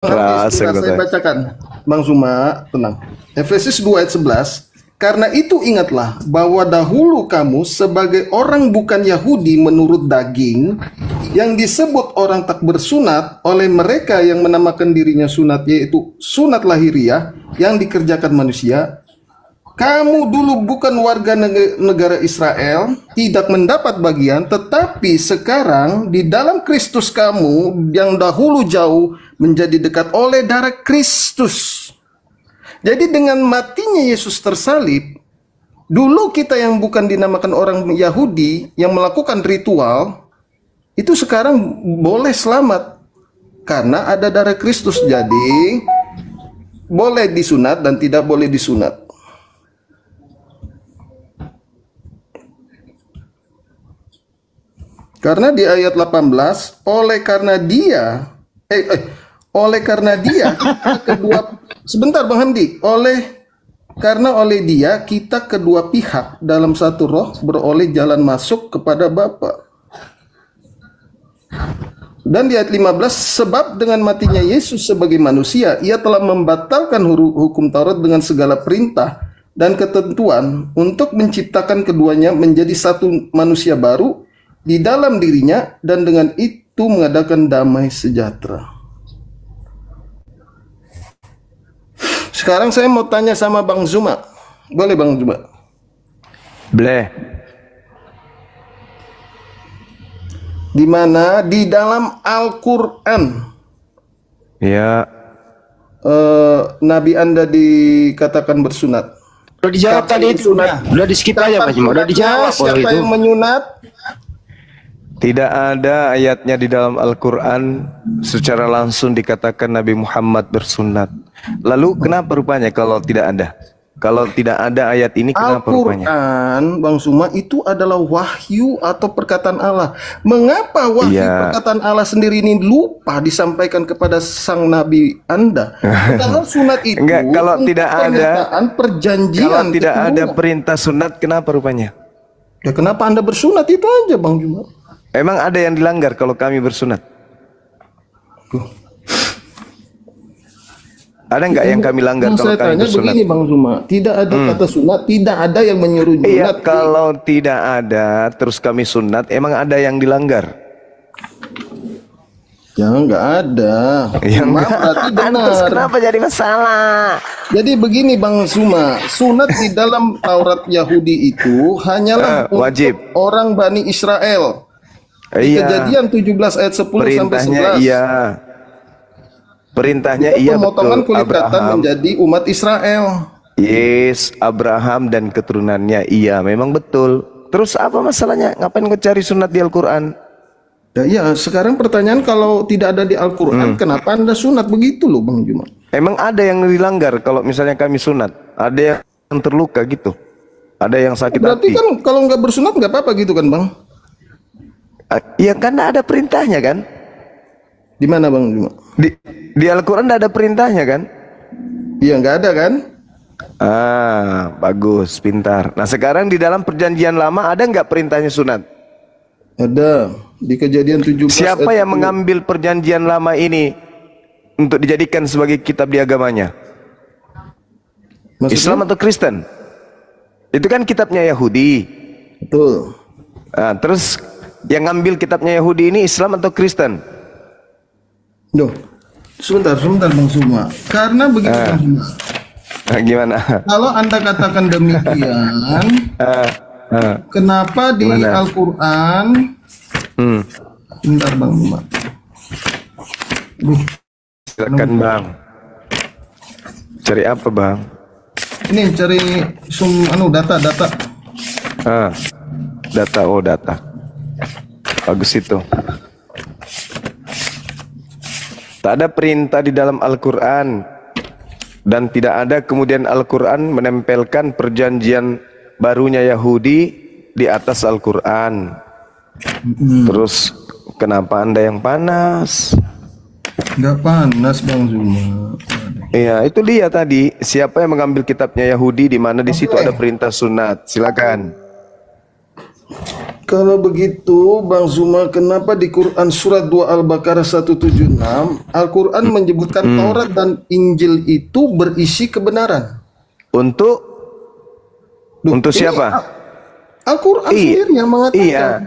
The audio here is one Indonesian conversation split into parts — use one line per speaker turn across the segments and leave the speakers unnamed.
Saya bacakan. Bang Zuma, tenang. Efesus 2 ayat 11. Karena itu ingatlah bahwa dahulu kamu sebagai orang bukan Yahudi menurut daging, yang disebut orang tak bersunat oleh mereka yang menamakan dirinya sunat, yaitu sunat lahiriah yang dikerjakan manusia. Kamu dulu bukan warga negara Israel, tidak mendapat bagian, tetapi sekarang di dalam Kristus kamu yang dahulu jauh menjadi dekat oleh darah Kristus. Jadi dengan matinya Yesus tersalib, dulu kita yang bukan dinamakan orang Yahudi yang melakukan ritual, itu sekarang boleh selamat karena ada darah Kristus. Jadi boleh disunat dan tidak boleh disunat. Karena di ayat 18, oleh karena dia kedua, sebentar Bang Hamdi, karena oleh dia kita kedua pihak dalam satu roh beroleh jalan masuk kepada Bapa. Dan di ayat 15, sebab dengan matinya Yesus sebagai manusia, ia telah membatalkan hukum Taurat dengan segala perintah dan ketentuan untuk menciptakan keduanya menjadi satu manusia baru di dalam dirinya, dan dengan itu mengadakan damai sejahtera. Sekarang saya mau tanya sama Bang Zuma. Boleh Bang Zuma?
Boleh.
Di mana di dalam Al-Quran,
ya,
Nabi Anda dikatakan bersunat?
Udah dijawab tadi itu. Udah di skip aja Pak Cuma. Udah dijawab.
Siapa yang menyunat?
Tidak ada ayatnya di dalam Al-Quran secara langsung dikatakan Nabi Muhammad bersunat. Lalu kenapa rupanya kalau tidak ada? Kalau tidak ada ayat ini kenapa rupanya?
Al-Quran, Bang Zuma, itu adalah wahyu atau perkataan Allah. Mengapa wahyu perkataan Allah sendiri ini lupa disampaikan kepada sang Nabi Anda? Padahal sunat itu
kalau tidak ada
perjanjian.
Kalau tidak ada perintah sunat, kenapa rupanya?
Ya kenapa Anda bersunat itu aja Bang Zuma?
Emang ada yang dilanggar kalau kami bersunat? Ada nggak yang kami langgar kalau kami bersunat?
Begini Bang Zuma, tidak ada kata sunat, tidak ada yang menyuruh sunat.
Iya, kalau tidak ada terus kami sunat, emang ada yang dilanggar?
Ya nggak ada.
Ya berarti benar. Terus kenapa jadi masalah?
Jadi begini Bang Zuma, sunat di dalam Taurat Yahudi itu hanyalah
wajib
untuk orang Bani Israel. Kejadian 17 ayat 10 sampai 11.
Iya. Perintahnya
itu
iya
pemotongan
betul.
Kulit katan menjadi umat Israel.
Yes, Abraham dan keturunannya iya, memang betul. Terus apa masalahnya? Ngapain kau cari sunat di Al-Quran?
Ya, sekarang pertanyaan, kalau tidak ada di Al-Quran, kenapa Anda sunat begitu loh Bang Juma?
Emang ada yang dilanggar kalau misalnya kami sunat? Ada yang terluka gitu? Ada yang sakit
berarti
hati?
Kan kalau nggak bersunat nggak apa-apa gitu kan Bang?
Iya, karena ada perintahnya kan?
Di mana Bang Juma?
Di Al-Quran ada perintahnya kan?
Iya, nggak ada kan?
Bagus, pintar. Nah sekarang di dalam perjanjian lama ada nggak perintahnya sunat?
Ada. Di Kejadian 17.
Siapa yang mengambil perjanjian lama ini untuk dijadikan sebagai kitab di agamanya?
Maksudnya?
Islam atau Kristen? Itu kan kitabnya Yahudi.
Betul.
Nah, terus yang ngambil kitabnya Yahudi ini Islam atau Kristen?
Duh, sebentar Bang Suma. Karena begitu Bang Suma.
Gimana?
Kalau Anda katakan demikian, kenapa di Al-Quran? Bentar Bang Suma.
Silakan Bang. Cari apa Bang?
Ini cari data.
Data, data. Bagus itu. Tak ada perintah di dalam Al-Quran, dan tidak ada kemudian Al-Quran menempelkan perjanjian barunya Yahudi di atas Al-Quran. Terus kenapa Anda yang panas?
Nggak panas Bang Zuma.
Iya, itu dia tadi. Siapa yang mengambil kitabnya Yahudi di mana di situ ada perintah sunat? Silakan.
Kalau begitu, Bang Zuma, kenapa di Quran surat 2 Al-Baqarah 176, Al-Quran menyebutkan Taurat dan Injil itu berisi kebenaran?
Untuk
Duh,
untuk
ini
siapa?
Al-Quran
Iya,
sendiri yang mengatakan.
iya.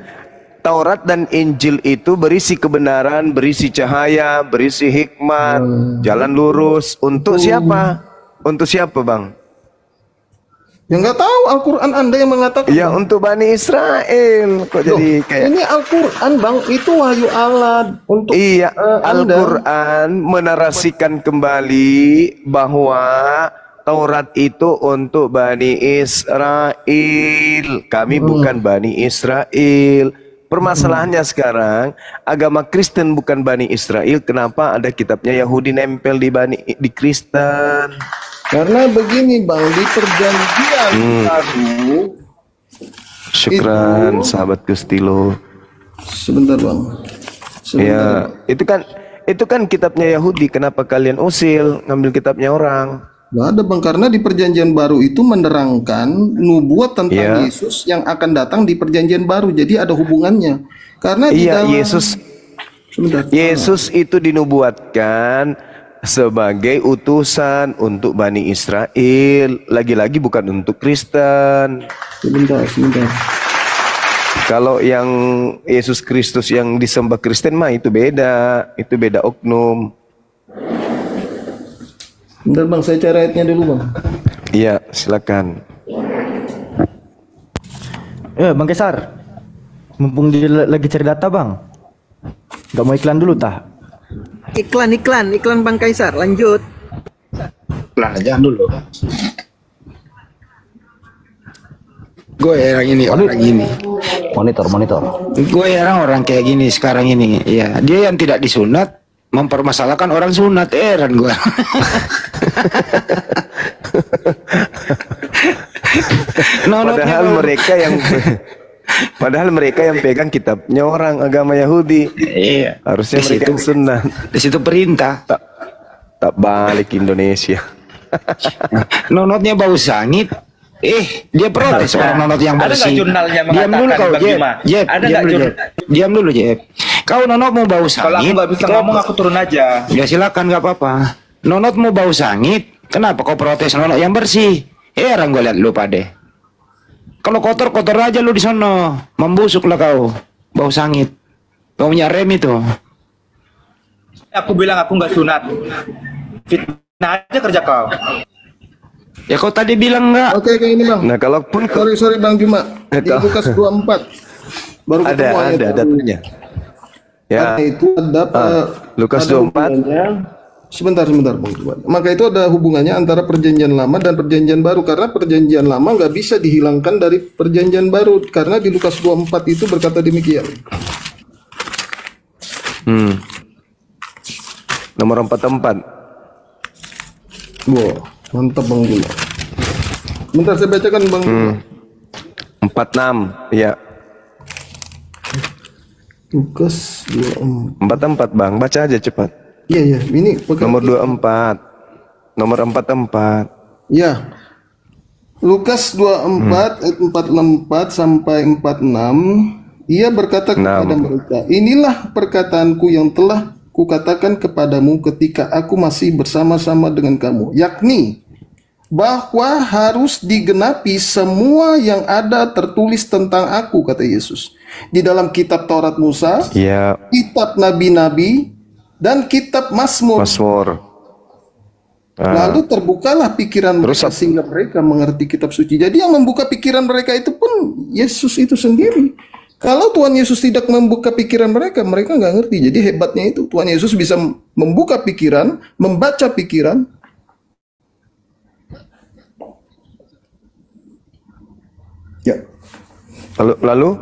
Taurat dan Injil itu berisi kebenaran, berisi cahaya, berisi hikmat, jalan lurus. Untuk siapa? Untuk siapa, Bang?
Ya nggak tahu, Al-Quran Anda yang mengatakan.
Ya, untuk Bani Israel. Kok
Loh,
jadi kayak...
ini Al-Quran, Bang, itu wahyu Allah untuk
Iya,
Anda.
Al-Quran menarasikan kembali bahwa Taurat itu untuk Bani Israel. Kami bukan Bani Israel. Permasalahannya sekarang, agama Kristen bukan Bani Israel. Kenapa ada kitabnya Yahudi nempel di Kristen?
Karena begini, Bang, di perjanjian baru.
Syukran, sahabat Gustilo.
Sebentar, Bang.
Ya, itu kan kitabnya Yahudi. Kenapa kalian usil ngambil kitabnya orang?
Nggak ada, Bang, karena di perjanjian baru itu menerangkan nubuat tentang Yesus yang akan datang di perjanjian baru. Jadi ada hubungannya. Karena di dalam...
Yesus itu dinubuatkan sebagai utusan untuk Bani Israel. Lagi-lagi bukan untuk Kristen.
Sebentar.
Kalau yang Yesus Kristus yang disembah Kristen mah itu beda oknum.
Bentar, Bang, saya cari ayatnya dulu, Bang.
Iya, silakan.
Bang Kesar, mumpung dia lagi cari data, Bang. Gak mau iklan dulu, tah?
Iklan Bang Kaisar, lanjut.
Iklan aja dulu. Gue orang ini.
Monitor.
Gue orang kayak gini sekarang ini. Ya, dia yang tidak disunat mempermasalahkan orang sunat. Heran gue.
Padahal mereka yang pegang kitabnya orang agama Yahudi.
Iya.
Harusnya mereka yang sunat.
Di situ perintah.
Tak balik Indonesia.
Nonotnya bau sangit. Dia protes orang nonot yang bersih.
Ada nggak jurnalnya
Diam dulu
mengatakan
kau,
Bang
Jeb.
Bima?
Jeb,
Ada
diam
nggak
dulu, Jeb. Diam dulu, Jeb. Kau nonot mau bau sangit.
Kalau aku nggak bisa ngomong, aku turun aja.
Ya silakan, nggak apa-apa. Nonot mau bau sangit. Kenapa kau protes nonot yang bersih? Heran gue lihat lu pade. Kalau kotor aja lu di sono. Membusuk lah kau. Bau sangit. Kau punya rem itu.
Aku bilang aku nggak sunat. Fitnah aja kerja kau.
Ya kau tadi bilang enggak.
Oke, kayak ini, Bang.
Nah, kalaupun
Sorry Bang Juma. Di Lukas 24. Baru ketemu
ada datanya. Ya.
Itu ada
Lukas 24.
Sebentar Bang Juma. Maka itu ada hubungannya antara perjanjian lama dan perjanjian baru, karena perjanjian lama nggak bisa dihilangkan dari perjanjian baru, karena di Lukas 24 itu berkata demikian.
Nomor 44.
Wow, mantap Bang Juma. Bentar saya bacakan Bang Juma.
46, ya.
Lukas 24.
44, Bang. Baca aja cepat.
Iya, ini
Nomor 24. Nomor 44.
Ya. Lukas 24 ayat 44 sampai 46. Ia berkata kepada mereka, "Inilah perkataanku yang telah kukatakan kepadamu ketika aku masih bersama-sama dengan kamu, yakni bahwa harus digenapi semua yang ada tertulis tentang aku," kata Yesus, "di dalam kitab Taurat Musa, kitab nabi-nabi, dan kitab Mazmur. Lalu terbukalah pikiran mereka sehingga mereka mengerti kitab suci." Jadi yang membuka pikiran mereka itu pun Yesus itu sendiri. Kalau Tuhan Yesus tidak membuka pikiran mereka, mereka nggak ngerti. Jadi hebatnya itu Tuhan Yesus bisa membuka pikiran, membaca pikiran. Ya.
Lalu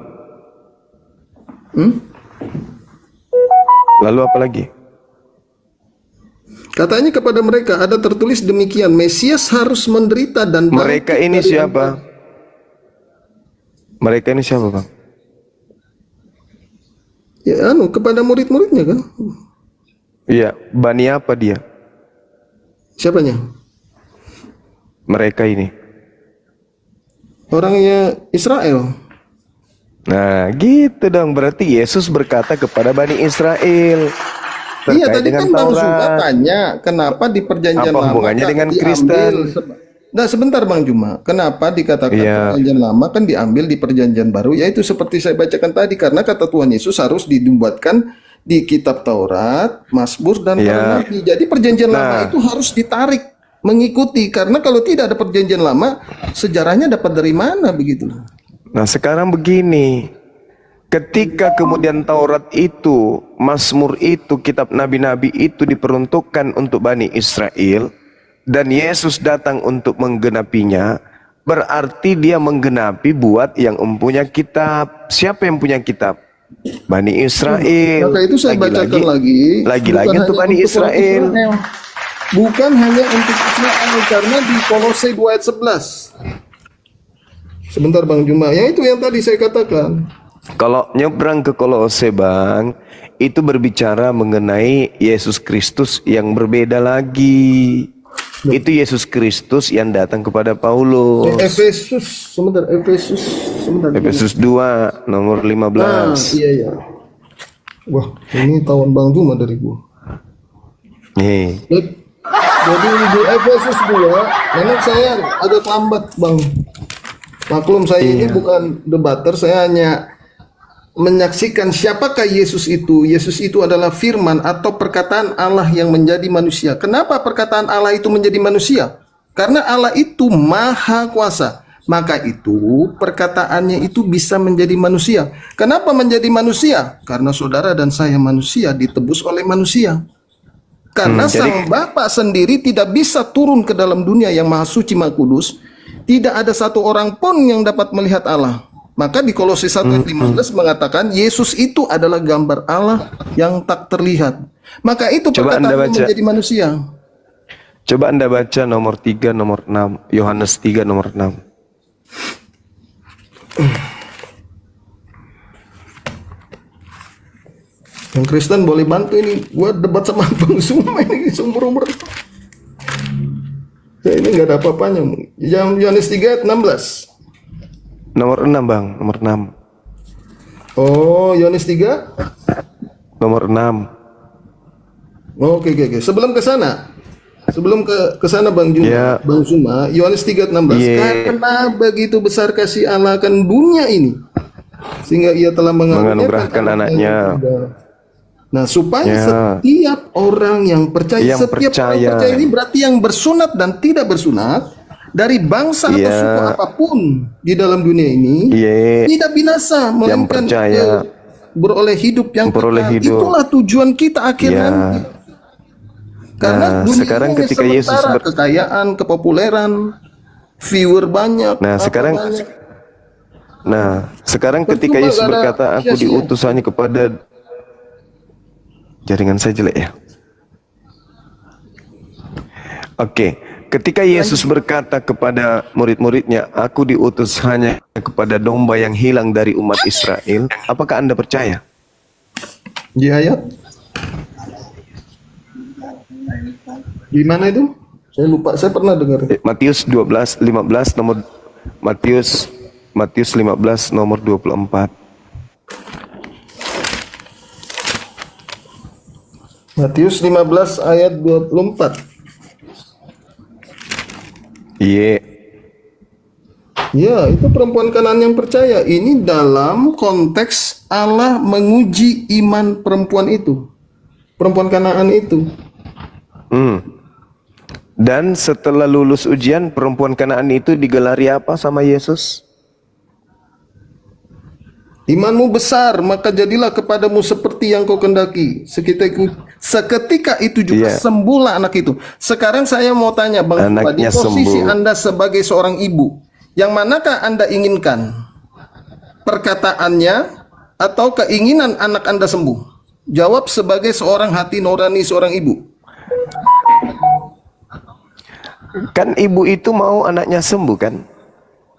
apa lagi?
Katanya kepada mereka ada tertulis demikian, Mesias harus menderita dan
mereka ini siapa? Mereka ini siapa, Bang?
Ya, kepada murid-muridnya kan?
Iya, Bani apa dia?
Siapanya?
Mereka ini.
Orangnya Israel.
Nah, gitu dong. Berarti Yesus berkata kepada Bani Israel
Iya,
terkait
tadi
dengan
kan Bang Zuma
Taurat.
tanya kenapa di perjanjian
Apa
lama
hubungannya
tak
dengan
diambil
Kristen?
Nah, sebentar Bang Juma, kenapa dikatakan
Iya,
perjanjian lama kan diambil di perjanjian baru? Yaitu seperti saya bacakan tadi, karena kata Tuhan Yesus harus dibuatkan di kitab Taurat, Mazmur dan para
iya.
nabi. Jadi perjanjian lama
Nah,
itu harus ditarik, mengikuti, karena kalau tidak ada perjanjian lama, sejarahnya dapat dari mana begitu?
nah sekarang begini. Ketika kemudian Taurat itu, Mazmur itu, kitab nabi-nabi itu diperuntukkan untuk Bani Israel dan Yesus datang untuk menggenapinya, berarti dia menggenapi buat yang mempunyai kitab. Siapa yang punya kitab? Bani Israel.
Maka itu saya bacakan lagi,
Lagi-lagi
bukan
untuk
hanya
Bani
untuk orang
Israel.
Bukan hanya untuk Israel, karena di Kolose 2 ayat 11. Sebentar Bang Juma, ya itu yang tadi saya katakan.
Kalau nyebrang ke Kolose Bang, itu berbicara mengenai Yesus Kristus yang berbeda lagi. Itu Yesus Kristus yang datang kepada Paulus.
Efesus, sebentar, sebentar.
Efesus 2 nomor 15.
Iya. Wah, ini tahun Bang Juma dari gua.
Nih,
Jadi di Efesus 2, memang saya agak lambat Bang. Maklum saya ini bukan debater, saya hanya menyaksikan siapakah Yesus itu. Yesus itu adalah firman atau perkataan Allah yang menjadi manusia. Kenapa perkataan Allah itu menjadi manusia? Karena Allah itu maha kuasa. Maka itu perkataannya itu bisa menjadi manusia. Kenapa menjadi manusia? Karena saudara dan saya manusia ditebus oleh manusia. Karena Sang Bapa sendiri tidak bisa turun ke dalam dunia yang maha suci maha kudus. Tidak ada satu orang pun yang dapat melihat Allah. Maka di Kolose 1 ayat 15 mengatakan Yesus itu adalah gambar Allah yang tak terlihat. Maka itu perkataannya menjadi manusia.
Coba Anda baca nomor 3 nomor 6, Yohanes 3 nomor 6.
Yang Kristen boleh bantu ini. Gua debat sama Bang Zuma ini seumur-umur. Ya ini nggak ada apa-apanya. Yohanes 3 ayat 16.
Nomor 6 Bang, nomor 6.
Oh, Yohanes 3?
Nomor 6.
Oke. Sebelum ke sana. Sebelum ke sana Bang Juma, Bang Zuma, Yohanes 3:16. Karena begitu besar kasih Allah akan dunia ini, sehingga Ia telah
menganugerahkan anaknya.
Nah, supaya setiap orang yang percaya, orang percaya ini berarti yang bersunat dan tidak bersunat, dari bangsa atau suku apapun di dalam dunia ini, tidak binasa, melainkan beroleh hidup yang kekal. Itulah tujuan kita akhirnya. Karena dunia
sekarang
ini
ketika Yesus
kekayaan, kepopuleran, viewer banyak.
Sekarang ketika Yesus berkata, aku diutus hanya kepada jaringan saya jelek ya. Oke, ketika Yesus berkata kepada murid-muridnya, aku diutus hanya kepada domba yang hilang dari umat Israel, apakah Anda percaya?
Di ayat di mana itu? Saya lupa, saya pernah dengar.
Matius 12:15 nomor Matius 15 nomor 24.
Matius 15 ayat 24. Ya, itu perempuan Kanaan yang percaya. Ini dalam konteks Allah menguji iman perempuan itu. Perempuan Kanaan itu.
Dan setelah lulus ujian, perempuan Kanaan itu digelari apa sama Yesus?
Imanmu besar, maka jadilah kepadamu seperti yang kau kendaki. Seketika itu juga sembuhlah anak itu. Sekarang saya mau tanya Bang, di posisi Anda sebagai seorang ibu, yang manakah Anda inginkan? Perkataannya atau keinginan anak Anda sembuh? Jawab sebagai seorang hati nurani seorang ibu.
Kan ibu itu mau anaknya sembuh kan?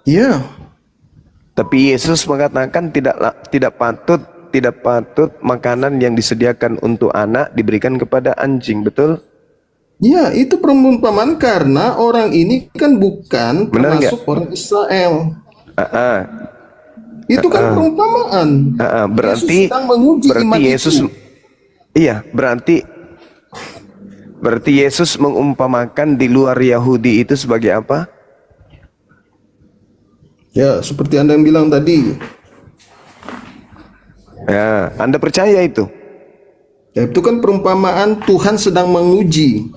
Iya.
Tapi Yesus mengatakan tidak patut makanan yang disediakan untuk anak diberikan kepada anjing, betul?
Ya, itu perumpamaan karena orang ini kan bukan termasuk orang Israel. Itu kan perumpamaan.
Berarti
Yesus sedang menguji iman
Yesus
itu.
Iya, berarti Yesus mengumpamakan di luar Yahudi itu sebagai apa?
Ya, seperti Anda yang bilang tadi.
Ya, Anda percaya itu?
Ya, itu kan perumpamaan Tuhan sedang menguji.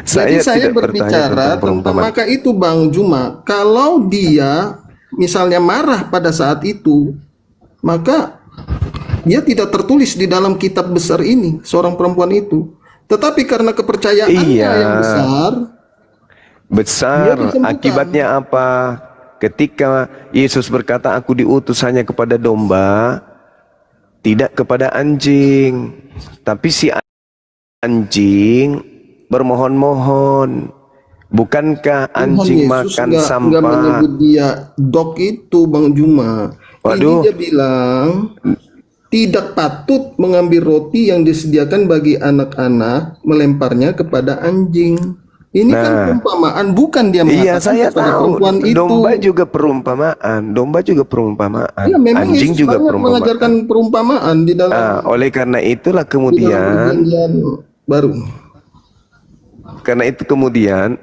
Jadi saya berbicara tentang maka itu Bang Juma, kalau dia misalnya marah pada saat itu, maka dia tidak tertulis di dalam kitab besar ini, seorang perempuan itu. Tetapi karena kepercayaannya yang besar,
akibatnya apa? Ketika Yesus berkata, aku diutus hanya kepada domba, tidak kepada anjing. Tapi si anjing bermohon-mohon. Bukankah anjing makan sampah? Enggak
menyebut dia dog itu Bang Juma.
Waduh.
Ini dia bilang tidak patut mengambil roti yang disediakan bagi anak-anak melemparnya kepada anjing. Ini kan perumpamaan, bukan dia mengatakan
saya
kepada
tahu.
perempuan itu.
Domba juga perumpamaan.
Ya, memang
anjing
Yesus
juga perumpamaan.
mengajarkan perumpamaan di dalam.
Oleh karena itulah kemudian
baru.
Karena itu kemudian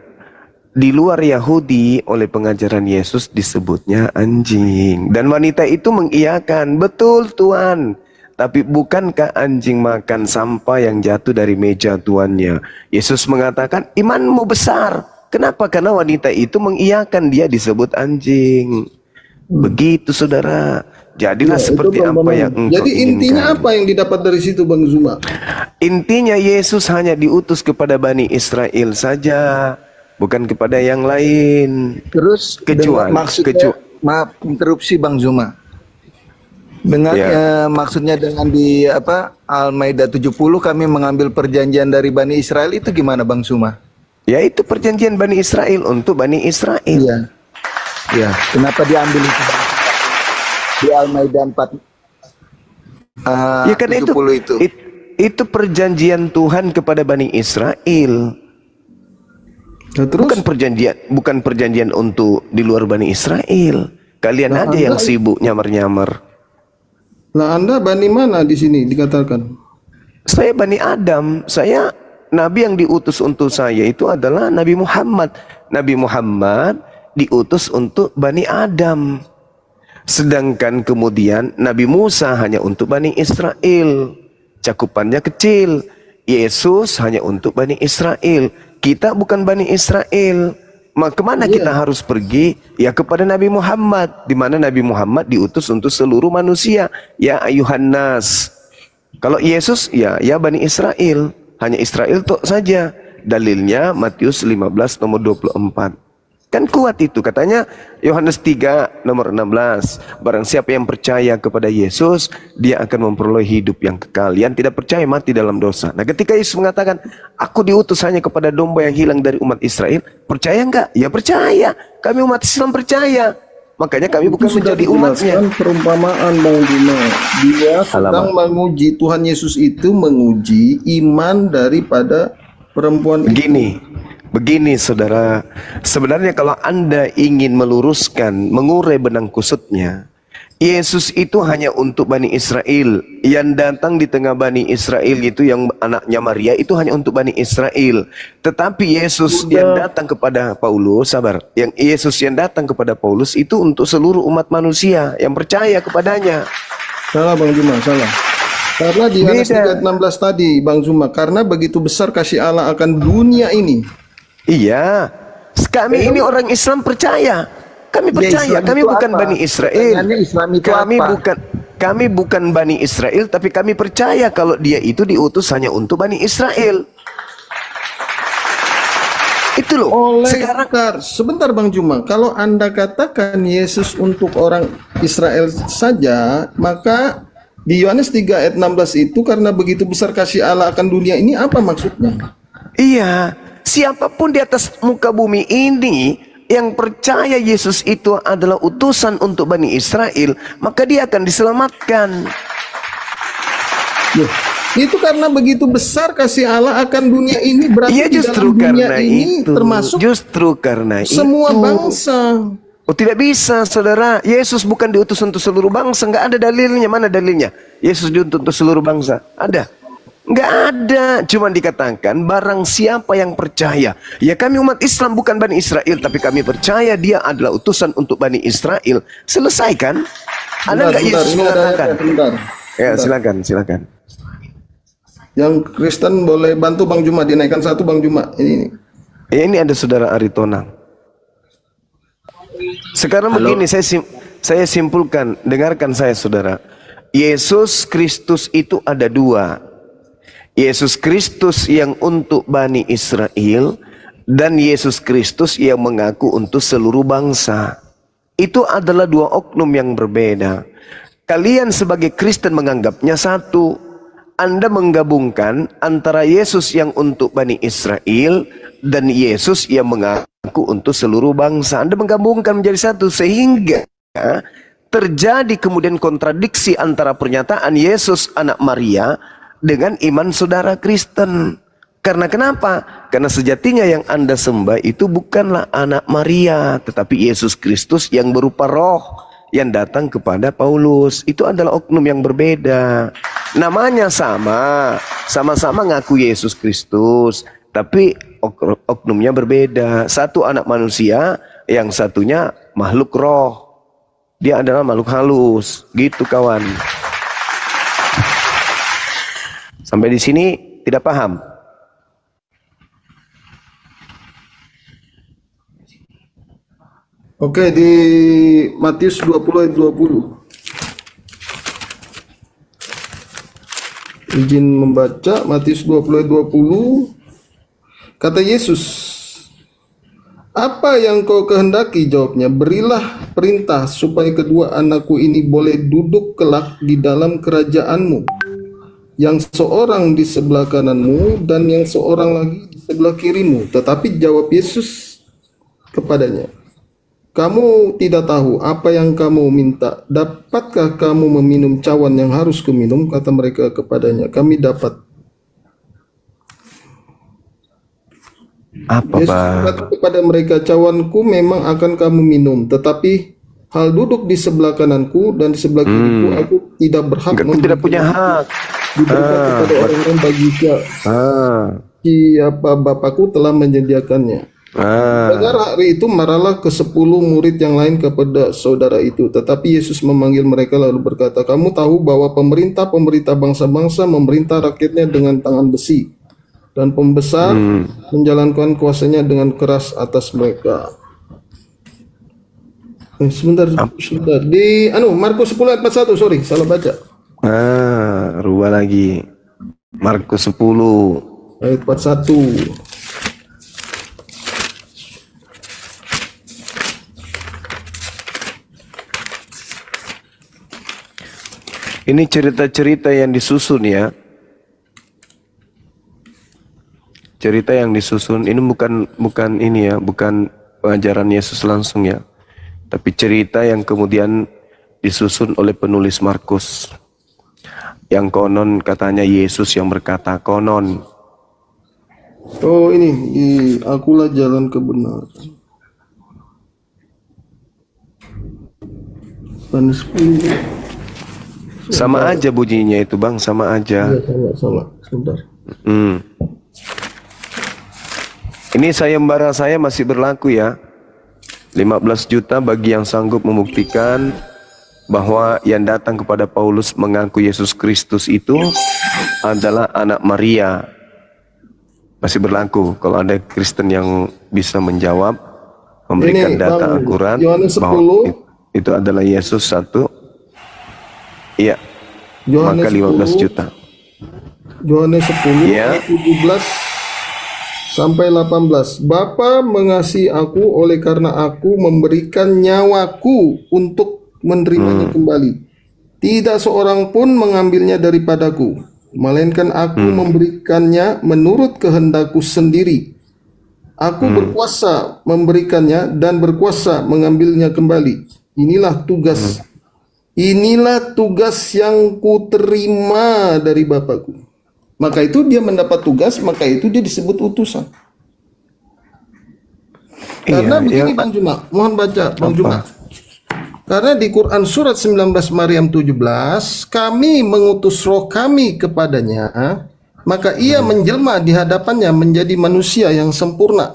di luar Yahudi oleh pengajaran Yesus disebutnya anjing. Dan wanita itu mengiyakan, betul Tuhan. Tapi bukankah anjing makan sampah yang jatuh dari meja tuannya? Yesus mengatakan, imanmu besar. Kenapa? Karena wanita itu mengiyakan, dia disebut anjing. Begitu saudara. Jadilah seperti apa yang engkau
Jadi intinya apa yang didapat dari situ Bang Zuma?
Intinya Yesus hanya diutus kepada Bani Israel saja, bukan kepada yang lain.
Terus maksudnya, maaf interupsi Bang Zuma. Dengan maksudnya dengan di Al-Maidah 70 kami mengambil perjanjian dari Bani Israel itu gimana Bang Zuma?
Ya itu perjanjian Bani Israel untuk Bani Israel.
Iya. Ya, kenapa diambil itu? Di Al-Maidah 4
ya kan
70
itu perjanjian Tuhan kepada Bani Israel.
Nah, terus?
Bukan perjanjian untuk di luar Bani Israel. Kalian aja yang sibuk nyamar-nyamar.
Nah, Anda Bani mana di sini dikatakan?
Saya Bani Adam. Saya Nabi yang diutus untuk saya itu adalah Nabi Muhammad. Nabi Muhammad diutus untuk Bani Adam. Sedangkan kemudian Nabi Musa hanya untuk Bani Israel. Cakupannya kecil. Yesus hanya untuk Bani Israel. Kita bukan Bani Israel. Kemana kita harus pergi? Ya kepada Nabi Muhammad. Di mana Nabi Muhammad diutus untuk seluruh manusia. Ya ayuhan nas. Kalau Yesus ya Bani Israel. Hanya Israel tok saja. Dalilnya Matius 15 nomor 24. Kan kuat itu, katanya Yohanes 3 nomor 16. Barang siapa yang percaya kepada Yesus, dia akan memperoleh hidup yang kekal. Yang tidak percaya mati dalam dosa. Nah ketika Yesus mengatakan, aku diutus hanya kepada domba yang hilang dari umat Israel, percaya enggak? Ya percaya. Kami umat Islam percaya. Makanya kami bukan menjadi umatnya.
Perumpamaan Bang Dina. Dia sedang menguji, Tuhan Yesus itu menguji iman daripada perempuan itu.
Begini saudara, sebenarnya kalau Anda ingin meluruskan, mengurai benang kusutnya, Yesus itu hanya untuk Bani Israel. Yang datang di tengah Bani Israel itu yang anaknya Maria itu hanya untuk Bani Israel. Tetapi Yesus yang datang kepada Paulus, yang Yesus yang datang kepada Paulus itu untuk seluruh umat manusia yang percaya kepadanya.
Salah Bang Juma, salah. Karena di Yohanes 3:16 tadi Bang Zuma, karena begitu besar kasih Allah akan dunia ini.
Iya, kami ini orang Islam percaya. Kami percaya, kami bukan Bani Israel. Kami bukan Bani Israel, tapi kami percaya kalau dia itu diutus hanya untuk Bani Israel. Itu loh.
Sekarang sebentar Bang Juma, kalau Anda katakan Yesus untuk orang Israel saja, maka di Yohanes 3 ayat 16 itu karena begitu besar kasih Allah akan dunia ini, apa maksudnya?
Iya. Siapapun di atas muka bumi ini yang percaya Yesus itu adalah utusan untuk Bani Israel, maka dia akan diselamatkan.
Itu karena begitu besar kasih Allah akan dunia ini, berarti
justru
di dalam dunia
karena
ini
itu,
termasuk
justru karena
semua bangsa.
Oh tidak bisa saudara, Yesus bukan diutus untuk seluruh bangsa, nggak ada dalilnya. Mana dalilnya? Yesus diutus untuk seluruh bangsa, ada? Nggak ada, cuma dikatakan barang siapa yang percaya. Ya kami umat Islam bukan Bani Israel, tapi kami percaya dia adalah utusan untuk Bani Israel. Selesai kan? Ada nggak Yesus mengatakan? Ya silakan.
Yang Kristen boleh bantu Bang Juma, dinaikkan satu Bang Juma. Ini.
Ya ini ada saudara Aritonang. Sekarang begini, saya simpulkan, dengarkan saya saudara. Yesus Kristus itu ada dua. Yesus Kristus yang untuk Bani Israel dan Yesus Kristus yang mengaku untuk seluruh bangsa. Itu adalah dua oknum yang berbeda. Kalian sebagai Kristen menganggapnya satu. Anda menggabungkan antara Yesus yang untuk Bani Israel dan Yesus yang mengaku untuk seluruh bangsa. Anda menggabungkan menjadi satu sehingga terjadi kemudian kontradiksi antara pernyataan Yesus anak Maria dengan iman saudara Kristen. Karena kenapa? Karena sejatinya yang Anda sembah itu bukanlah anak Maria, tetapi Yesus Kristus yang berupa roh yang datang kepada Paulus. Itu adalah oknum yang berbeda. Namanya sama-sama ngaku Yesus Kristus, tapi oknumnya berbeda. Satu anak manusia, yang satunya makhluk roh. Dia adalah makhluk halus, gitu kawan. Sampai di sini tidak paham?
Oke, di Matius 20 ayat 20. Izin membaca Matius 20 ayat 20. Kata Yesus, "Apa yang kau kehendaki?" Jawabnya, "Berilah perintah supaya kedua anakku ini boleh duduk kelak di dalam kerajaanmu. Yang seorang di sebelah kananmu dan yang seorang lagi di sebelah kirimu." Tetapi jawab Yesus kepadanya, "Kamu tidak tahu apa yang kamu minta. Dapatkah kamu meminum cawan yang harus kuminum?" Kata mereka kepadanya, "Kami dapat."
Apa
Yesus berkata kepada mereka, "Cawanku memang akan kamu minum, tetapi hal duduk di sebelah kananku dan di sebelah kiriku aku tidak berhak.
Aku tidak punya hak.
Diberikan kepada orang-orang bagi siapa Bapakku telah menyediakannya." Dengar hari itu marahlah ke-10 murid yang lain kepada saudara itu. Tetapi Yesus memanggil mereka lalu berkata, "Kamu tahu bahwa pemerintah bangsa-bangsa memerintah rakyatnya dengan tangan besi, dan pembesar menjalankan kuasanya dengan keras atas mereka." Sebentar. Di Markus 10 ayat 41, sorry, salah baca.
Rubah lagi. Markus 10
ayat 41.
Ini cerita-cerita yang disusun ya. Cerita yang disusun ini bukan ini ya, bukan pengajaran Yesus langsung ya. Tapi cerita yang kemudian disusun oleh penulis Markus. Yang konon katanya Yesus yang berkata, konon.
Oh ini, akulah jalan kebenaran.
Sama aja bunyinya itu bang, sama aja.
Iya, sama. Sebentar.
Ini sayembara saya masih berlaku ya. 15 juta bagi yang sanggup membuktikan bahwa yang datang kepada Paulus mengaku Yesus Kristus itu adalah anak Maria. Masih berlaku. Kalau ada Kristen yang bisa menjawab, memberikan
ini,
data
Bang,
akurat
bahwa
itu adalah Yesus satu. Iya.
Yohanes
Maka 15 juta.
Yohanes 10
ya.
ayat 17 sampai 18. "Bapa mengasihi aku oleh karena aku memberikan nyawaku untuk menerimanya kembali. Tidak seorang pun mengambilnya daripadaku, melainkan aku memberikannya menurut kehendakku sendiri. Aku berkuasa memberikannya dan berkuasa mengambilnya kembali. Inilah tugas yang kuterima dari Bapakku." Maka itu dia mendapat tugas, maka itu dia disebut utusan. Karena
Iya,
begini
ya.
Bang Juma, mohon baca Bang
Apa?
Juma. Karena di Quran surat 19 Maryam 17, kami mengutus roh kami kepadanya, maka ia menjelma di hadapannya menjadi manusia yang sempurna.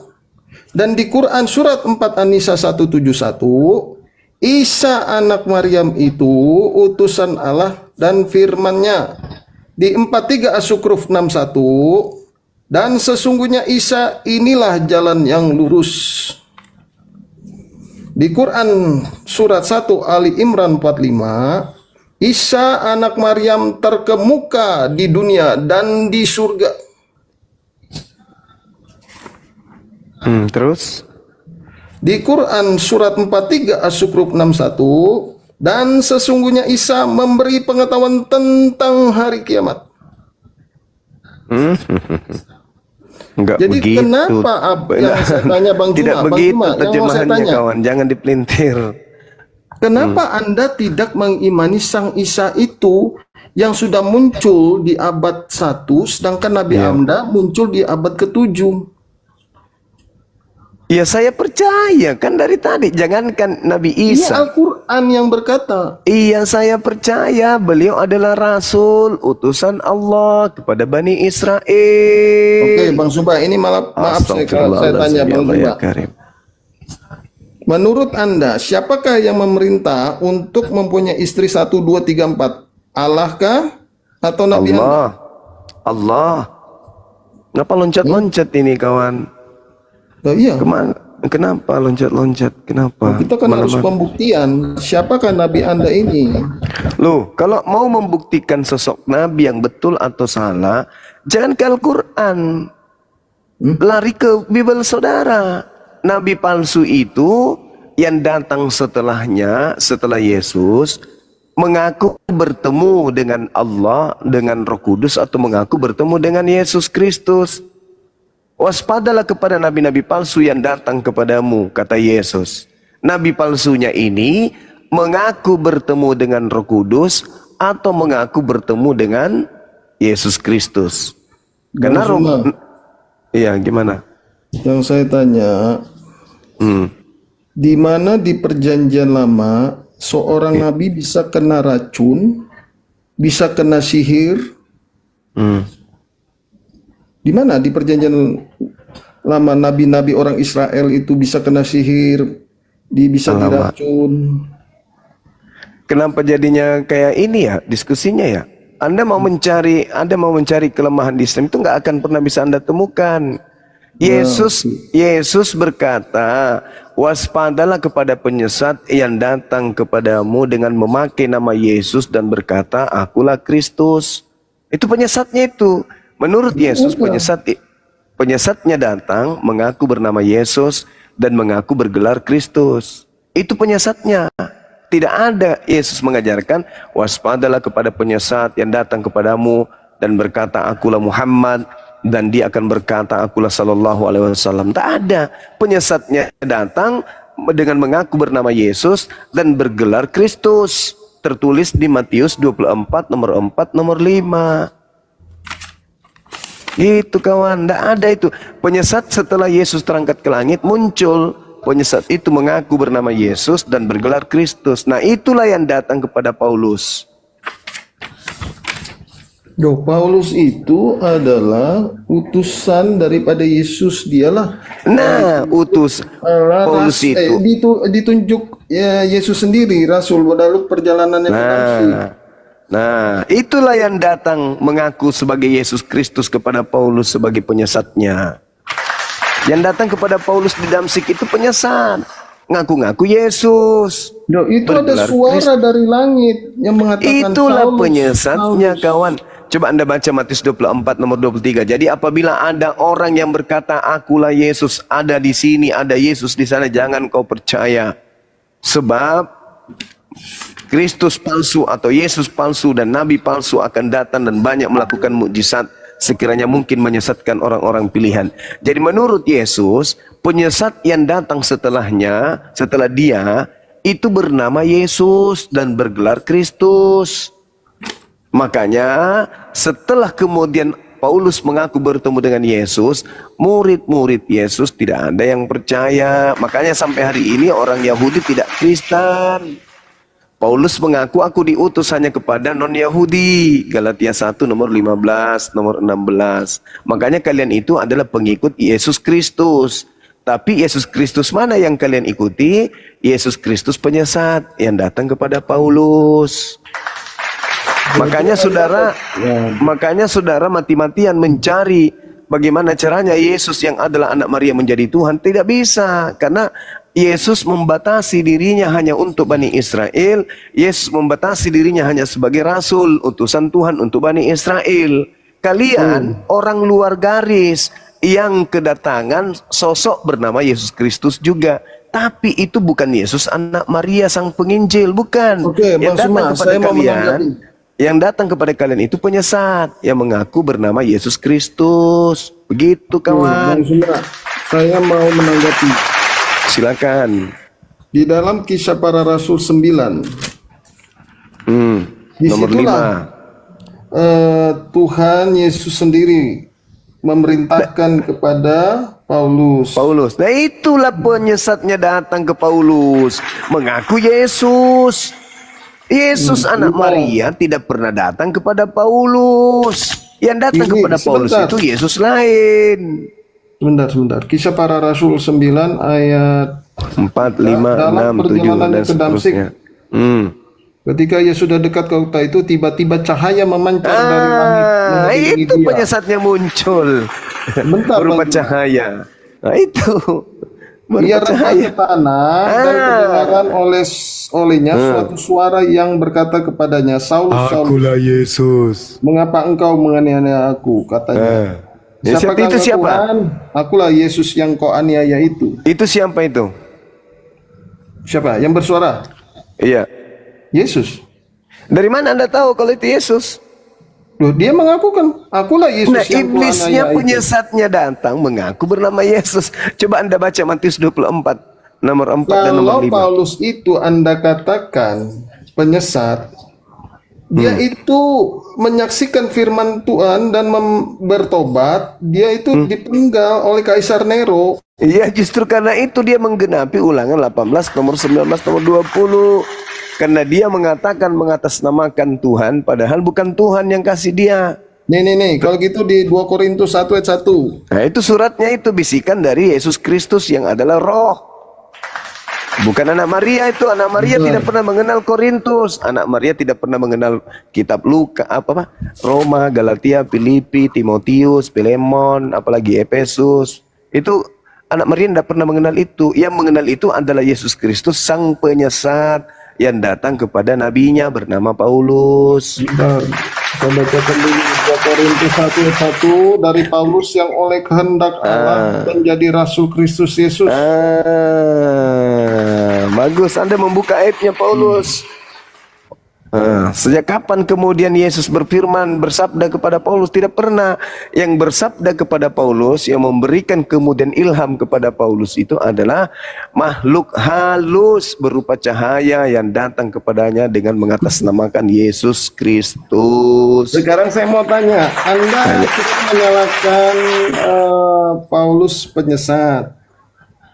Dan di Quran surat 4 An-Nisa 171, Isa anak Maryam itu utusan Allah dan firman-Nya. Di 43 As-Sukruf 61, dan sesungguhnya Isa inilah jalan yang lurus. Di Quran surat 1 Ali Imran 45, Isa anak Maryam terkemuka di dunia dan di surga.
Terus?
Di Quran surat 43 As-Sukruf 61, dan sesungguhnya Isa memberi pengetahuan tentang hari kiamat.
Enggak
Jadi
begitu.
kenapa yang saya tanya Bang Juma,
Tidak
Bang
begitu
Juma, yang mau saya
terjemahannya
tanya,
kawan, jangan dipelintir.
kenapa Anda tidak mengimani Sang Isa itu yang sudah muncul di abad 1, sedangkan Nabi Anda muncul di abad ke-7?
Ya saya percaya kan dari tadi, jangankan Nabi
Ini
Isa.
Al-Quran yang berkata.
Iya saya percaya beliau adalah Rasul, utusan Allah kepada Bani Israel.
Oke Bang Sumba, ini maaf saya tanya Bang Sumba. Menurut Anda, siapakah yang memerintah untuk mempunyai istri 1, 2, 3, 4? Allah kah? Atau Nabi Anda?
Allah. Allah. Ngapa loncat-loncat ini kawan?
Oh, iya.
Kemana? Kenapa loncat-loncat? Kenapa?
Kita kan harus pembuktian. Siapakah Nabi Anda ini?
Loh, kalau mau membuktikan sosok Nabi yang betul atau salah, jangan ke Al-Quran. Lari ke Bible saudara. Nabi palsu itu yang datang setelahnya, setelah Yesus, mengaku bertemu dengan Allah, dengan Roh Kudus, atau mengaku bertemu dengan Yesus Kristus. Waspadalah kepada nabi-nabi palsu yang datang kepadamu, kata Yesus. Nabi palsunya ini mengaku bertemu dengan Roh Kudus atau mengaku bertemu dengan Yesus Kristus. Karena iya, gimana?
Yang saya tanya, di mana di Perjanjian Lama seorang nabi bisa kena racun, bisa kena sihir? Di mana di Perjanjian Lama nabi-nabi orang Israel itu bisa kena sihir, bisa diracun?
Kenapa jadinya kayak ini ya diskusinya ya? Anda mau mencari kelemahan di Islam itu nggak akan pernah bisa Anda temukan. Yesus berkata, waspadalah kepada penyesat yang datang kepadamu dengan memakai nama Yesus dan berkata, akulah Kristus. Itu penyesatnya itu. Menurut Yesus, penyesatnya datang mengaku bernama Yesus dan mengaku bergelar Kristus. Itu penyesatnya. Tidak ada Yesus mengajarkan, waspadalah kepada penyesat yang datang kepadamu dan berkata, akulah Muhammad, dan dia akan berkata, akulah sallallahu alaihi wasallam. Tak ada. Penyesatnya datang dengan mengaku bernama Yesus dan bergelar Kristus. Tertulis di Matius 24 nomor 4 nomor 5. Itu kawan, tidak ada itu. Penyesat setelah Yesus terangkat ke langit muncul. Penyesat itu mengaku bernama Yesus dan bergelar Kristus. Nah itulah yang datang kepada Paulus.
Paulus itu adalah utusan daripada Yesus, dialah.
Nah, Paulus itu
ditunjuk ya, Yesus sendiri, Rasul dalam perjalanannya ke Damsik.
Nah, itulah yang datang mengaku sebagai Yesus Kristus kepada Paulus sebagai penyesatnya. Yang datang kepada Paulus di Damsik itu penyesat, ngaku-ngaku Yesus.
Itu ada suara dari langit yang mengatakan,
itulah penyesatnya kawan. Coba Anda baca Matius 24 nomor 23. Jadi apabila ada orang yang berkata, akulah Yesus, ada di sini, ada Yesus di sana, jangan kau percaya. Sebab Kristus palsu atau Yesus palsu dan Nabi palsu akan datang dan banyak melakukan mukjizat sekiranya mungkin menyesatkan orang-orang pilihan. Jadi menurut Yesus, penyesat yang datang setelahnya, setelah dia, itu bernama Yesus dan bergelar Kristus. Makanya setelah kemudian Paulus mengaku bertemu dengan Yesus, murid-murid Yesus tidak ada yang percaya. Makanya sampai hari ini orang Yahudi tidak Kristen. Paulus mengaku aku diutus hanya kepada non-Yahudi. Galatia 1 nomor 15, nomor 16. Makanya kalian itu adalah pengikut Yesus Kristus. Tapi Yesus Kristus mana yang kalian ikuti? Yesus Kristus penyesat yang datang kepada Paulus. Makanya saudara mati-matian mencari bagaimana caranya Yesus yang adalah anak Maria menjadi Tuhan. Tidak bisa, karena Yesus membatasi dirinya hanya untuk Bani Israel. Yesus membatasi dirinya hanya sebagai rasul, utusan Tuhan untuk Bani Israel. Kalian orang luar garis yang kedatangan sosok bernama Yesus Kristus juga. Tapi itu bukan Yesus anak Maria sang penginjil, bukan.
Oke, Bang Suma, saya mau menanggapi.
Yang datang kepada kalian itu penyesat yang mengaku bernama Yesus Kristus. Begitu kawan.
Bang Suma, saya mau menanggapi.
Silakan.
Di dalam Kisah Para Rasul 9.
Nomor 5.
Tuhan Yesus sendiri memerintahkan kepada Paulus.
Nah itulah penyesatnya datang ke Paulus. Mengaku Yesus. Yesus anak Maria tidak pernah datang kepada Paulus. Yang datang kepada Paulus itu Yesus lain.
Sebentar. Kisah Para Rasul 9 ayat
4, 5, 6, 7 dan seterusnya.
Ketika ia sudah dekat ke kota itu, tiba-tiba cahaya memancar dari langit.
Itu penyesatnya muncul. Berupa cahaya. Nah itu.
Ia rendah ke tanah dan kedengaran olehnya suatu suara yang berkata kepadanya, Saulus,
Akulah Yesus.
Mengapa engkau menganiaya aku? Katanya. Siapakah
itu siapa?
Tuhan? Akulah Yesus yang kau aniaya itu.
Itu siapa itu?
Siapa? Yang bersuara?
Iya.
Yesus.
Dari mana Anda tahu kalau itu Yesus?
Loh, dia mengakukan, akulah Yesus yang kau
iblisnya
aniaya
penyesatnya datang mengaku bernama Yesus. Coba Anda baca Matius 24 nomor 4 dan nomor 5.
Kalau Paulus itu Anda katakan penyesat, dia itu menyaksikan firman Tuhan dan bertobat, dia itu dipenggal oleh Kaisar Nero.
Iya, justru karena itu dia menggenapi Ulangan 18 nomor 19 nomor 20. Karena dia mengatakan mengatasnamakan Tuhan, padahal bukan Tuhan yang kasih dia.
Nih, kalau gitu di 2 Korintus 1 ayat 1.
Nah itu suratnya itu bisikan dari Yesus Kristus yang adalah roh. Bukan anak Maria itu. Anak Maria tidak pernah mengenal Korintus. Anak Maria tidak pernah mengenal kitab Luka, Roma, Galatia, Filipi, Timotius, Filemon, apalagi Efesus. Itu anak Maria tidak pernah mengenal itu. Yang mengenal itu adalah Yesus Kristus sang penyesat yang datang kepada nabinya bernama Paulus.
Saya bacakan dulu 2 Korintus 1 ayat 1 dari Paulus yang oleh kehendak Allah menjadi Rasul Kristus Yesus.
Bagus, Anda membuka aibnya Paulus. Sejak kapan kemudian Yesus berfirman, bersabda kepada Paulus? Tidak pernah. Yang bersabda kepada Paulus, yang memberikan kemudian ilham kepada Paulus itu adalah makhluk halus berupa cahaya yang datang kepadanya dengan mengatasnamakan Yesus Kristus.
Sekarang saya mau tanya, Anda suka menyalahkan Paulus penyesat?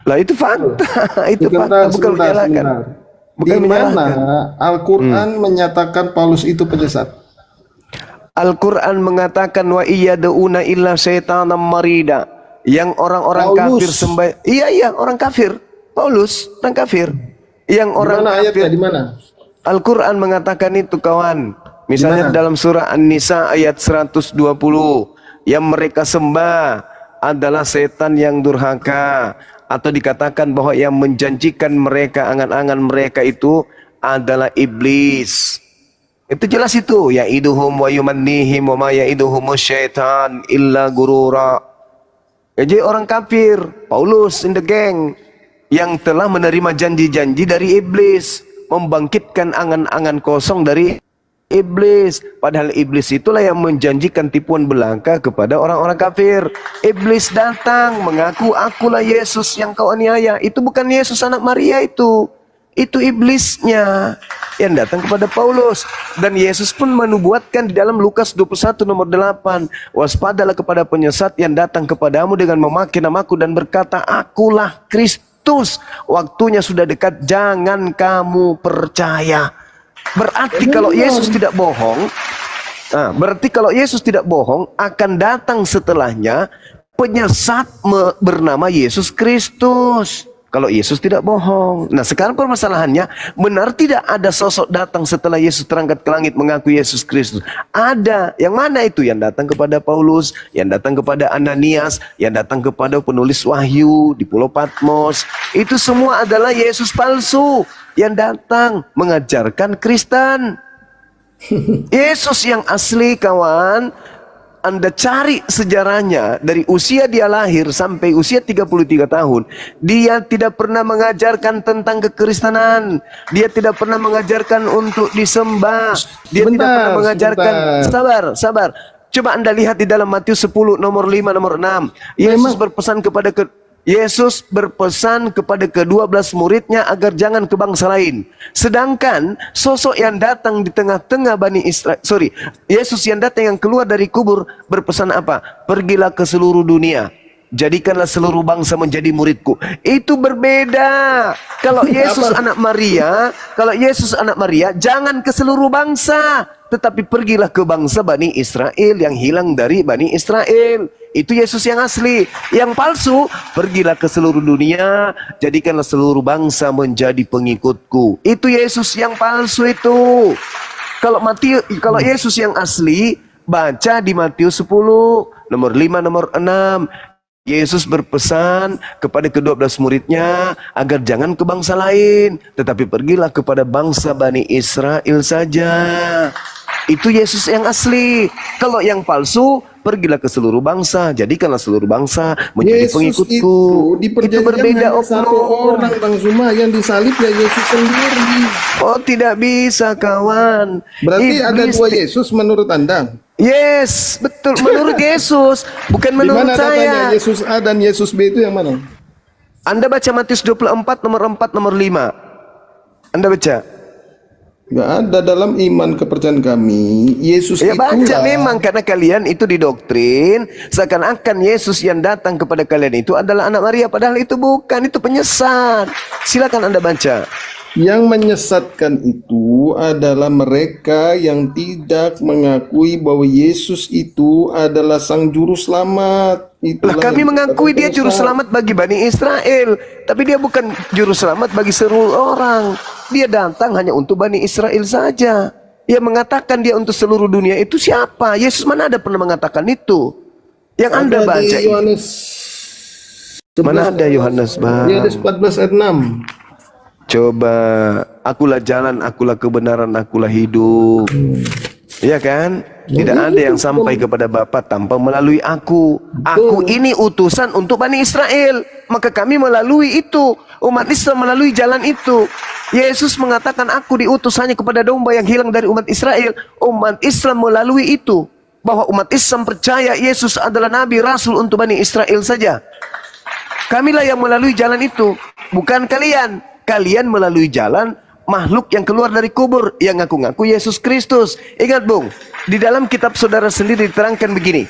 Lah itu fakta, itu fakta, bukan menyalahkan.
Di mana Al-Quran menyatakan Paulus itu penyesat?
Al-Quran mengatakan wa iyyaduuna illa syaitanan marida. Yang orang-orang kafir sembah. Iya, orang kafir. Paulus, orang kafir. Yang orang
dimana
kafir.
Ayatnya di mana?
Al-Quran mengatakan itu kawan. Misalnya dalam surah An-Nisa ayat 120. Yang mereka sembah adalah setan yang durhaka. Atau dikatakan bahwa yang menjanjikan mereka, angan-angan mereka itu adalah iblis. Itu jelas itu. Ya'iduhum wa yumannihim wa ma ya'iduhum syaitan illa gurura. Jadi orang kafir, Paulus in the gang, yang telah menerima janji-janji dari iblis, membangkitkan angan-angan kosong dari iblis. Padahal iblis itulah yang menjanjikan tipuan belaka kepada orang-orang kafir. Iblis datang mengaku akulah Yesus yang kau aniaya. Itu bukan Yesus anak Maria itu. Itu iblisnya yang datang kepada Paulus. Dan Yesus pun menubuatkan di dalam Lukas 21 nomor 8, waspadalah kepada penyesat yang datang kepadamu dengan memakai namaku dan berkata, akulah Kristus, waktunya sudah dekat, jangan kamu percaya. Berarti kalau Yesus tidak bohong, berarti kalau Yesus tidak bohong, akan datang setelahnya penyesat bernama Yesus Kristus. Kalau Yesus tidak bohong. Nah, sekarang permasalahannya, benar tidak ada sosok datang setelah Yesus terangkat ke langit mengaku Yesus Kristus? Ada. Yang mana itu? Yang datang kepada Paulus, yang datang kepada Ananias, yang datang kepada penulis Wahyu di Pulau Patmos. Itu semua adalah Yesus palsu yang datang mengajarkan Kristen. Yesus yang asli, kawan, Anda cari sejarahnya dari usia dia lahir sampai usia 33 tahun. Dia tidak pernah mengajarkan tentang kekristenan. Dia tidak pernah mengajarkan untuk disembah. Dia tidak pernah mengajarkan. Sabar. Coba Anda lihat di dalam Matius 10 nomor 5 nomor 6. Yesus berpesan kepada ke-12 muridnya agar jangan ke bangsa lain. Sedangkan sosok yang datang di tengah-tengah Bani Israel, Yesus yang datang yang keluar dari kubur berpesan apa? Pergilah ke seluruh dunia, jadikanlah seluruh bangsa menjadi muridku. Itu berbeda. Kalau Yesus anak Maria, jangan ke seluruh bangsa, tetapi pergilah ke bangsa Bani Israel yang hilang dari Bani Israel. Itu Yesus yang asli. Yang palsu, pergilah ke seluruh dunia, jadikanlah seluruh bangsa menjadi pengikutku. Itu Yesus yang palsu itu. Kalau Yesus yang asli, baca di Matius 10 nomor 5 nomor 6. Yesus berpesan kepada ke-12 muridnya agar jangan ke bangsa lain, tetapi pergilah kepada bangsa Bani Israel saja. Itu Yesus yang asli. Kalau yang palsu, pergilah ke seluruh bangsa, jadikanlah seluruh bangsa menjadi pengikutku. Itu berbeda
satu orang, Bang Zuma, yang disalib ya Yesus sendiri.
Oh, tidak bisa, kawan.
Berarti ada dua Yesus menurut Anda?
Yes, betul. Menurut Yesus, bukan menurut saya.
Yesus A dan Yesus B itu yang mana?
Anda baca Matius 24 nomor 4 nomor 5. Anda baca.
Nggak ada dalam iman kepercayaan kami. Yesus
ya baca memang, karena kalian itu didoktrin seakan-akan Yesus yang datang kepada kalian itu adalah anak Maria, padahal itu bukan, itu penyesat. Silakan Anda baca.
Yang menyesatkan itu adalah mereka yang tidak mengakui bahwa Yesus itu adalah Sang Juru Selamat.
Lah kami mengakui dia Juru Selamat bagi Bani Israel, tapi dia bukan Juru Selamat bagi seluruh orang. Dia datang hanya untuk Bani Israel saja. Yang mengatakan dia untuk seluruh dunia itu siapa? Yesus mana ada pernah mengatakan itu? Yang Anda baca
Yohanes 11,
mana ada Yohanes, Bang?
Yohanes 14 ayat 6.
Coba, akulah jalan, akulah kebenaran, akulah hidup. Iya kan? Tidak ada yang sampai kepada Bapa tanpa melalui aku. Aku ini utusan untuk Bani Israel. Maka kami melalui itu. Umat Islam melalui jalan itu. Yesus mengatakan aku diutus hanya kepada domba yang hilang dari umat Israel. Umat Islam melalui itu. Bahwa umat Islam percaya Yesus adalah Nabi Rasul untuk Bani Israel saja. Kamilah yang melalui jalan itu. Bukan kalian. Kalian melalui jalan makhluk yang keluar dari kubur yang ngaku-ngaku Yesus Kristus. Ingat Bung, di dalam kitab saudara sendiri diterangkan begini.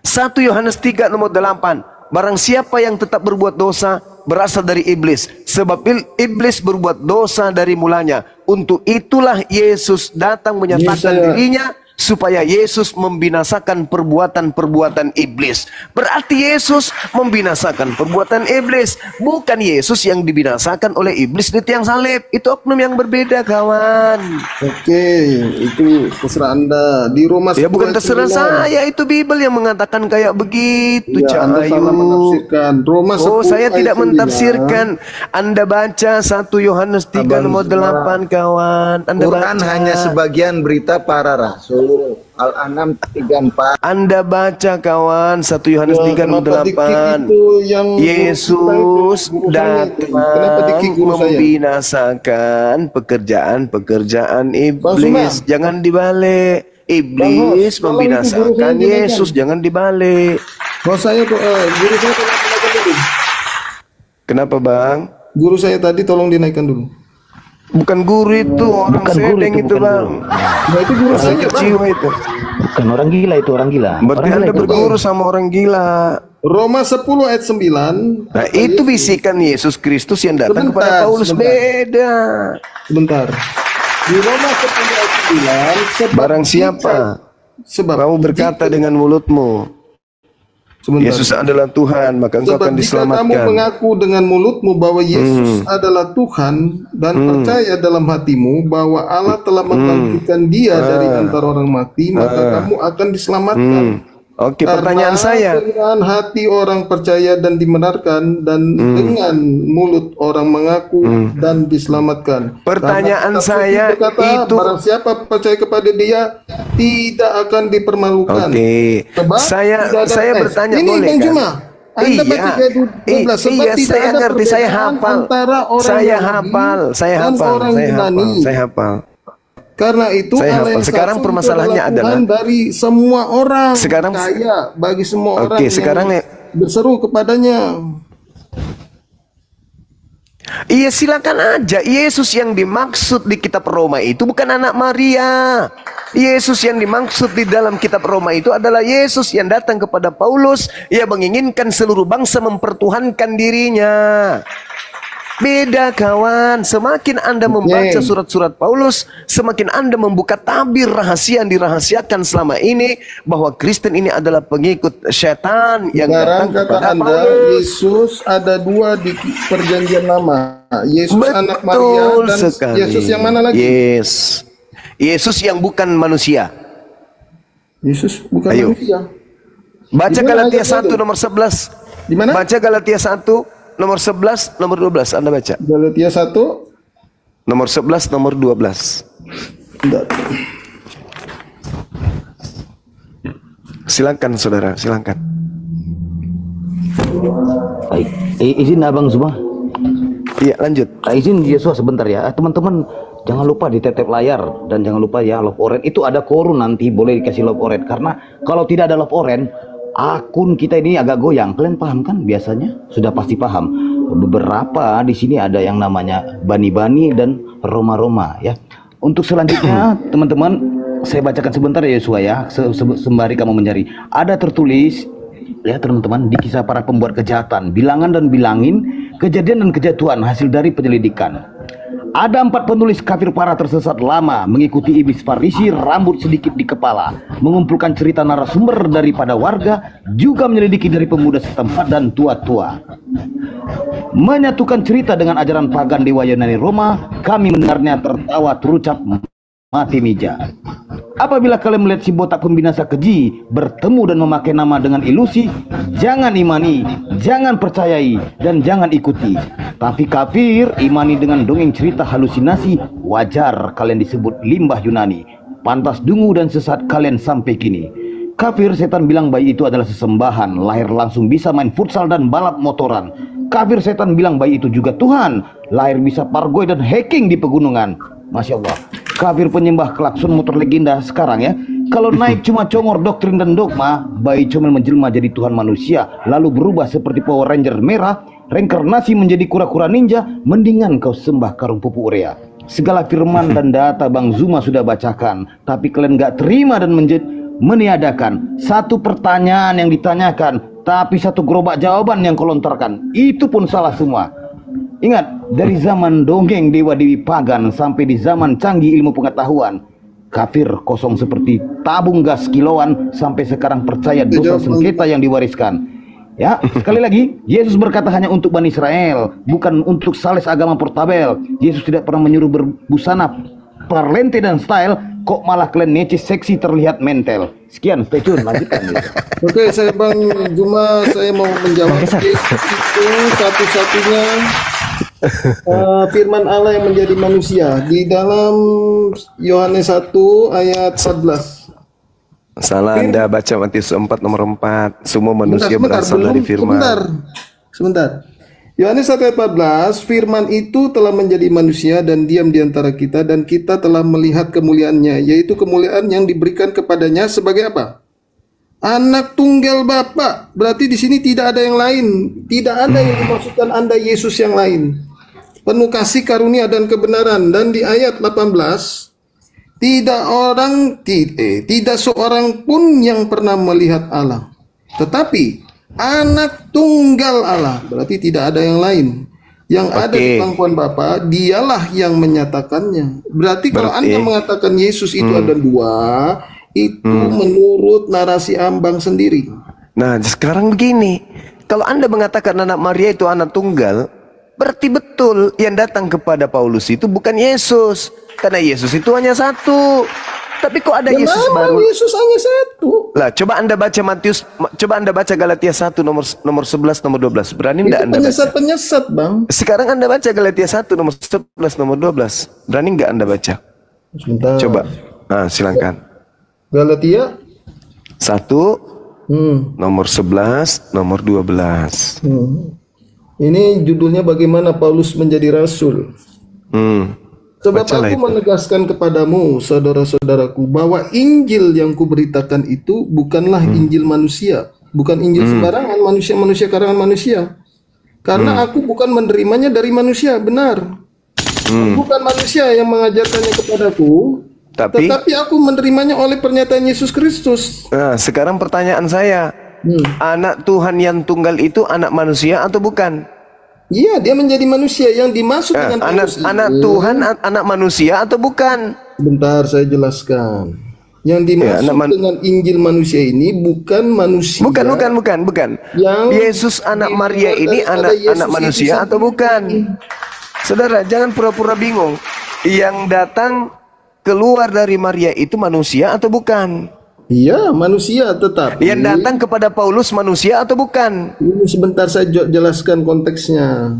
1 Yohanes 3 nomor 8. Barang siapa yang tetap berbuat dosa berasal dari iblis, sebab iblis berbuat dosa dari mulanya. Untuk itulah Yesus datang menyatakan dirinya supaya Yesus membinasakan perbuatan-perbuatan iblis. Berarti Yesus membinasakan perbuatan iblis, bukan Yesus yang dibinasakan oleh iblis di tiang salib. Itu oknum yang berbeda, kawan.
Oke, itu terserah Anda. Di Roma 10
ya bukan terserah saya, itu Bible yang mengatakan kayak begitu,
ya, Anda salah menafsirkan. Roma 10
saya tidak
9.
mentafsirkan. Anda baca 1 Yohanes 3 nomor 8, kawan. Anda
Quran
baca.
hanya sebagian berita para rasul. Al-An'am 34.
Anda baca, kawan, 1 Yohanes 3 nomor 8. Yesus datang membinasakan pekerjaan-pekerjaan iblis. Jangan dibalik. Iblis membinasakan Yesus, jangan dibalik.
Guru saya kenapa,
Kenapa, Bang?
Guru saya tadi tolong dinaikkan dulu.
Bukan guru itu, orang
Bukan guru
sedeng itu,
bukan
Bang.
guru.
Nah, itu guru saya,
Sakit
Bang.
jiwa itu.
Bukan orang gila itu, orang gila.
Berarti
Orang gila
Anda
itu.
berguru sama orang gila.
Roma 10 ayat 9.
Nah, itu bisikan Yesus Kristus yang datang
Sebentar,
kepada Paulus.
sebentar.
Beda.
Sebentar. Di Roma 10 ayat 9, sebab
Barang siapa
sebab
kamu berkata dengan mulutmu,
sebentar.
Yesus adalah Tuhan, maka engkau
Sebab
akan
jika kamu
diselamatkan.
mengaku dengan mulutmu bahwa Yesus adalah Tuhan dan percaya dalam hatimu bahwa Allah telah membangkitkan Dia dari antara orang mati, maka kamu akan diselamatkan.
Oke,
Karena
pertanyaan saya.
dengan hati orang percaya dan dibenarkan, dan dengan mulut orang mengaku dan diselamatkan.
Pertanyaan
Karena kitab
saya
suci berkata,
itu-
barang siapa percaya kepada Dia tidak akan dipermalukan.
Oke.
Sebab tidak ada
Saya
tes.
bertanya,
Ini
boleh
Bang
kan?
Juma, Anda baca ayat 12, sebab
Iya,
tidak
saya
ada
ngerti, saya
perbedaan
hafal.
antara orang
Saya
Yahudi
hafal, saya
dan
hafal,
orang
saya
Yunani.
hafal, saya hafal.
Karena itu
Saya
Allah
hafal.
yang
Sekarang
satu
permasalahannya
itu Tuhan
adalah-
dari semua orang,
Sekarang-
kaya bagi semua
Oke,
orang
sekarang
yang berseru kepadanya.
Iya, silakan aja. Yesus yang dimaksud di kitab Roma itu bukan anak Maria. Yesus yang dimaksud di dalam kitab Roma itu adalah Yesus yang datang kepada Paulus. Ia menginginkan seluruh bangsa mempertuhankan dirinya. Beda kawan, semakin Anda membaca surat-surat Paulus, semakin Anda membuka tabir rahasia yang dirahasiakan selama ini, bahwa Kristen ini adalah pengikut setan yang
Sekarang
datang
kata
kepada
Anda,
Paulus.
Yesus ada dua di perjanjian lama. Yesus anak Maria dan
sekali.
Yesus yang mana lagi?
Yes. Yesus yang bukan manusia.
Yesus bukan
Ayo.
manusia.
Baca
Di mana
Galatia
ayatnya
1
itu?
nomor 11.
Di mana?
Baca Galatia 1 nomor 11, nomor 12. Anda baca.
Galatia 1.
Nomor 11, nomor 12.
Bentar.
Silakan saudara, silakan.
Baik. Izin Abang Zuma.
Iya, lanjut.
Izin Yesus sebentar ya. Teman-teman jangan lupa di tap layar dan jangan lupa ya love orange itu ada korun, nanti boleh dikasih love orange, karena kalau tidak ada love orange akun kita ini agak goyang. Kalian paham kan? Biasanya sudah pasti paham. Beberapa di sini ada yang namanya Bani-Bani dan Roma-Roma ya. Untuk selanjutnya teman-teman saya bacakan sebentar ya Yosua ya, sembari kamu mencari. Ada tertulis ya teman-teman di kisah para pembuat kejahatan, bilangan dan bilangin, kejadian dan kejatuhan hasil dari penyelidikan. Ada 4 penulis kafir parah tersesat lama mengikuti iblis Farisi rambut sedikit di kepala, mengumpulkan cerita narasumber daripada warga, juga menyelidiki dari pemuda setempat dan tua-tua. Menyatukan cerita dengan ajaran pagan dewa Yunani Roma, kami mendengarnya tertawa terucap mati meja. Apabila kalian melihat si botak pembinasa keji bertemu dan memakai nama dengan ilusi, jangan imani, jangan percayai, dan jangan ikuti. Tapi kafir imani dengan dongeng cerita halusinasi, wajar kalian disebut limbah Yunani. Pantas dungu dan sesat kalian sampai kini. Kafir setan bilang bayi itu adalah sesembahan, lahir langsung bisa main futsal dan balap motoran. Kafir setan bilang bayi itu juga Tuhan, lahir bisa pargoy dan hacking di pegunungan. Masya Allah. Kafir penyembah klakson motor legenda sekarang ya. Kalau naik cuma congor doktrin dan dogma, bayi comel menjelma jadi Tuhan manusia, lalu berubah seperti Power Ranger merah, reinkarnasi menjadi kura-kura ninja, mendingan kau sembah karung pupuk urea. Segala firman dan data Bang Zuma sudah bacakan, tapi kalian gak terima dan meniadakan. Satu pertanyaan yang ditanyakan, tapi satu gerobak jawaban yang kau lontarkan. Itu pun salah semua. Ingat, dari zaman dongeng dewa-dewi pagan sampai di zaman canggih ilmu pengetahuan, kafir kosong seperti tabung gas kilauan, sampai sekarang percaya dosa sengketa yang diwariskan. Ya, sekali lagi, Yesus berkata hanya untuk Bani Israel, bukan untuk sales agama portabel. Yesus tidak pernah menyuruh berbusana parlente dan style, kok malah kalian necis seksi terlihat mental. Sekian, stay tune, lanjutkan.
Oke, saya Bang Juma, saya mau menjawab Yesus itu satu-satunya firman Allah yang menjadi manusia di dalam Yohanes 1 ayat 14.
Salah Anda baca Matius 4 nomor 4. Semua manusia berasal dari firman.
Sebentar. Yohanes 1 ayat 14, firman itu telah menjadi manusia dan diam di antara kita, dan kita telah melihat kemuliaannya, yaitu kemuliaan yang diberikan kepadanya sebagai apa? Anak tunggal Bapa. Berarti di sini tidak ada yang lain. Tidak ada yang dimaksudkan Anda Yesus yang lain. penuh kasih karunia dan kebenaran. Dan di ayat 18, tidak seorang pun yang pernah melihat Allah, tetapi anak tunggal Allah, berarti tidak ada yang lain yang ada di pangkuan Bapa, dialah yang menyatakannya. Berarti kalau Anda mengatakan Yesus itu ada dua, itu menurut narasi Ambang sendiri.
Nah, sekarang begini, kalau Anda mengatakan anak Maria itu anak tunggal, berarti betul yang datang kepada Paulus itu bukan Yesus, karena Yesus itu hanya satu. Tapi kok ada Yesus baru?
Yesus hanya satu.
Lah, coba Anda baca Matius, coba Anda baca Galatia 1 nomor 11 nomor 12. Berani enggak Anda baca?
Penyesat, Bang.
Sekarang Anda baca Galatia 1 nomor 11 nomor 12. Berani enggak Anda baca?
Sebentar.
Coba. Nah, silakan.
Galatia
1 nomor 11 nomor 12.
Ini judulnya bagaimana Paulus menjadi rasul. Sebab aku menegaskan kepadamu, saudara-saudaraku, bahwa Injil yang kuberitakan itu bukanlah Injil manusia, bukan Injil sembarangan manusia-manusia karangan manusia. Karena aku bukan menerimanya dari manusia, benar. Bukan manusia yang mengajarkannya kepadaku, tetapi aku menerimanya oleh pernyataan Yesus Kristus.
Nah, sekarang pertanyaan saya, anak Tuhan yang tunggal itu anak manusia atau bukan?
Iya, dia menjadi manusia yang dimaksud dengan
anak Tuhan, anak manusia atau bukan?
Bentar, saya jelaskan. Yang dimaksud dengan Injil manusia ini bukan manusia.
Bukan. Yesus anak Maria ini anak manusia atau bukan? Saudara, jangan pura-pura bingung. Yang datang keluar dari Maria itu manusia atau bukan?
Iya, manusia, tetapi
yang datang kepada Paulus manusia atau bukan?
Ini sebentar saya jelaskan konteksnya.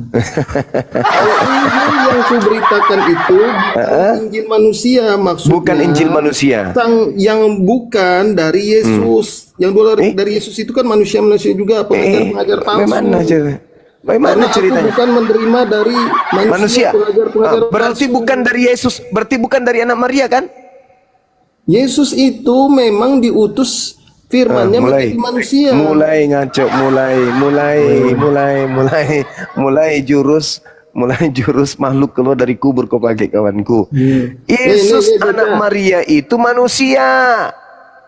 Kalau Injil yang kuberitakan itu bukan Injil manusia, maksudnya
bukan Injil manusia.
Yang bukan dari Yesus. Yang dari Yesus itu kan manusia-manusia juga, pengajar-pengajar palsu.
Bagaimana ceritanya?
Aku bukan menerima dari manusia. Pengajar-pengajar
berarti palsu. Bukan dari Yesus, berarti bukan dari anak Maria kan?
Yesus itu memang diutus firman-Nya menjadi manusia.
Mulai ngaco, mulai jurus makhluk keluar dari kubur kau pakai kawanku. Yesus anak Maria itu manusia.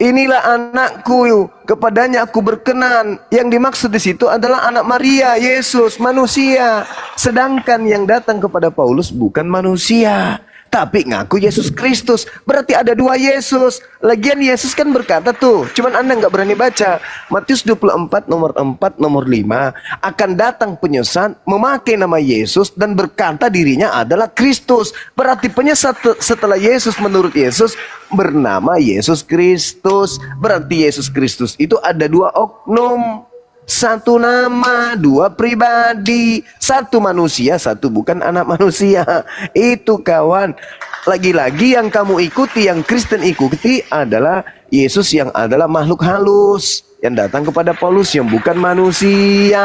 Inilah anakku, kepadanya aku berkenan. Yang dimaksud di situ adalah anak Maria, Yesus manusia. Sedangkan yang datang kepada Paulus bukan manusia, tapi ngaku Yesus Kristus. Berarti ada dua Yesus. Lagian Yesus kan berkata tuh, cuman Anda nggak berani baca. Matius 24 nomor 4 nomor 5, akan datang penyesat memakai nama Yesus dan berkata dirinya adalah Kristus. Berarti penyesat setelah Yesus menurut Yesus bernama Yesus Kristus. Berarti Yesus Kristus itu ada dua oknum. Satu nama, dua pribadi. Satu manusia, satu bukan anak manusia. Itu kawan. Lagi-lagi yang kamu ikuti, yang Kristen ikuti adalah Yesus yang adalah makhluk halus, yang datang kepada Paulus yang bukan manusia.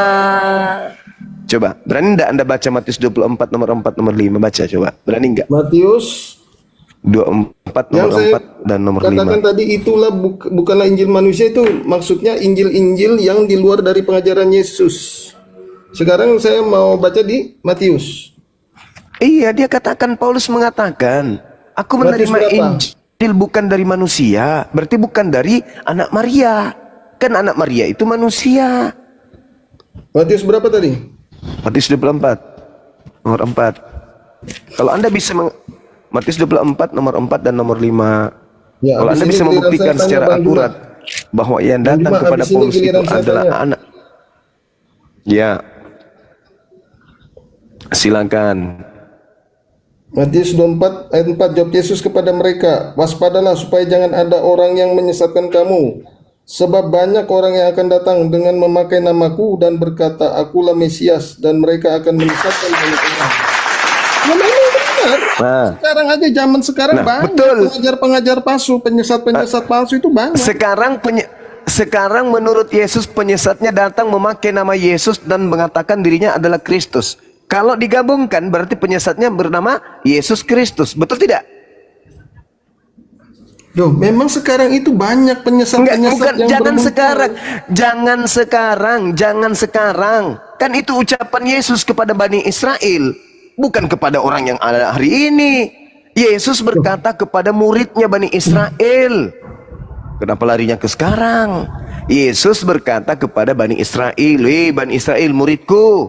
Coba, berani enggak Anda baca Matius 24 nomor 4 nomor 5? Baca coba, berani enggak?
Matius
24 nomor 4 dan nomor 5.
Katakan tadi itulah bukanlah Injil manusia, itu maksudnya Injil-Injil yang di luar dari pengajaran Yesus. Sekarang saya mau baca di Matius.
Iya, dia katakan, Paulus mengatakan, aku menerima Injil bukan dari manusia, berarti bukan dari anak Maria. Kan anak Maria itu manusia.
Matius berapa tadi?
Matius 24 nomor 4. Kalau Anda bisa Matius 24 nomor 4 dan nomor 5. Ya, kalau Anda bisa membuktikan secara akurat bahwa yang datang kepada Paulus itu adalah anak. Ya. Silakan.
Matius 24 ayat 4, jawab Yesus kepada mereka, waspadalah supaya jangan ada orang yang menyesatkan kamu. Sebab banyak orang yang akan datang dengan memakai namaku dan berkata, akulah Mesias, dan mereka akan menyesatkan banyak orang. Nah, sekarang aja zaman sekarang banyak pengajar-pengajar palsu, penyesat-penyesat palsu itu banyak.
Sekarang menurut Yesus penyesatnya datang memakai nama Yesus dan mengatakan dirinya adalah Kristus. Kalau digabungkan berarti penyesatnya bernama Yesus Kristus. Betul tidak?
Duh, memang sekarang itu banyak penyesat-penyesat yang
jangan sekarang. Kan itu ucapan Yesus kepada Bani Israel. bukan kepada orang yang ada hari ini. Yesus berkata kepada muridnya Bani Israel. Kenapa larinya ke sekarang? Yesus berkata kepada Bani Israel, Bani Israel muridku,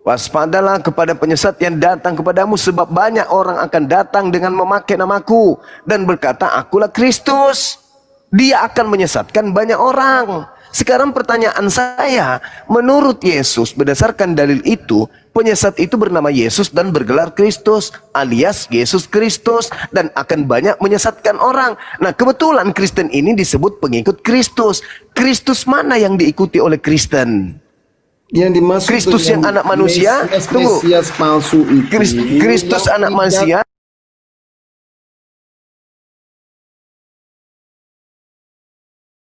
waspadalah kepada penyesat yang datang kepadamu, sebab banyak orang akan datang dengan memakai namaku dan berkata, akulah Kristus. Dia akan menyesatkan banyak orang. Sekarang pertanyaan saya, menurut Yesus, berdasarkan dalil itu, penyesat itu bernama Yesus dan bergelar Kristus, alias Yesus Kristus, dan akan banyak menyesatkan orang. Nah, kebetulan Kristen ini disebut pengikut Kristus. Kristus mana yang diikuti oleh Kristen?
Yang dimaksud
Kristus yang anak manusia? Tunggu.
Mesias palsu itu.
Kristus anak manusia?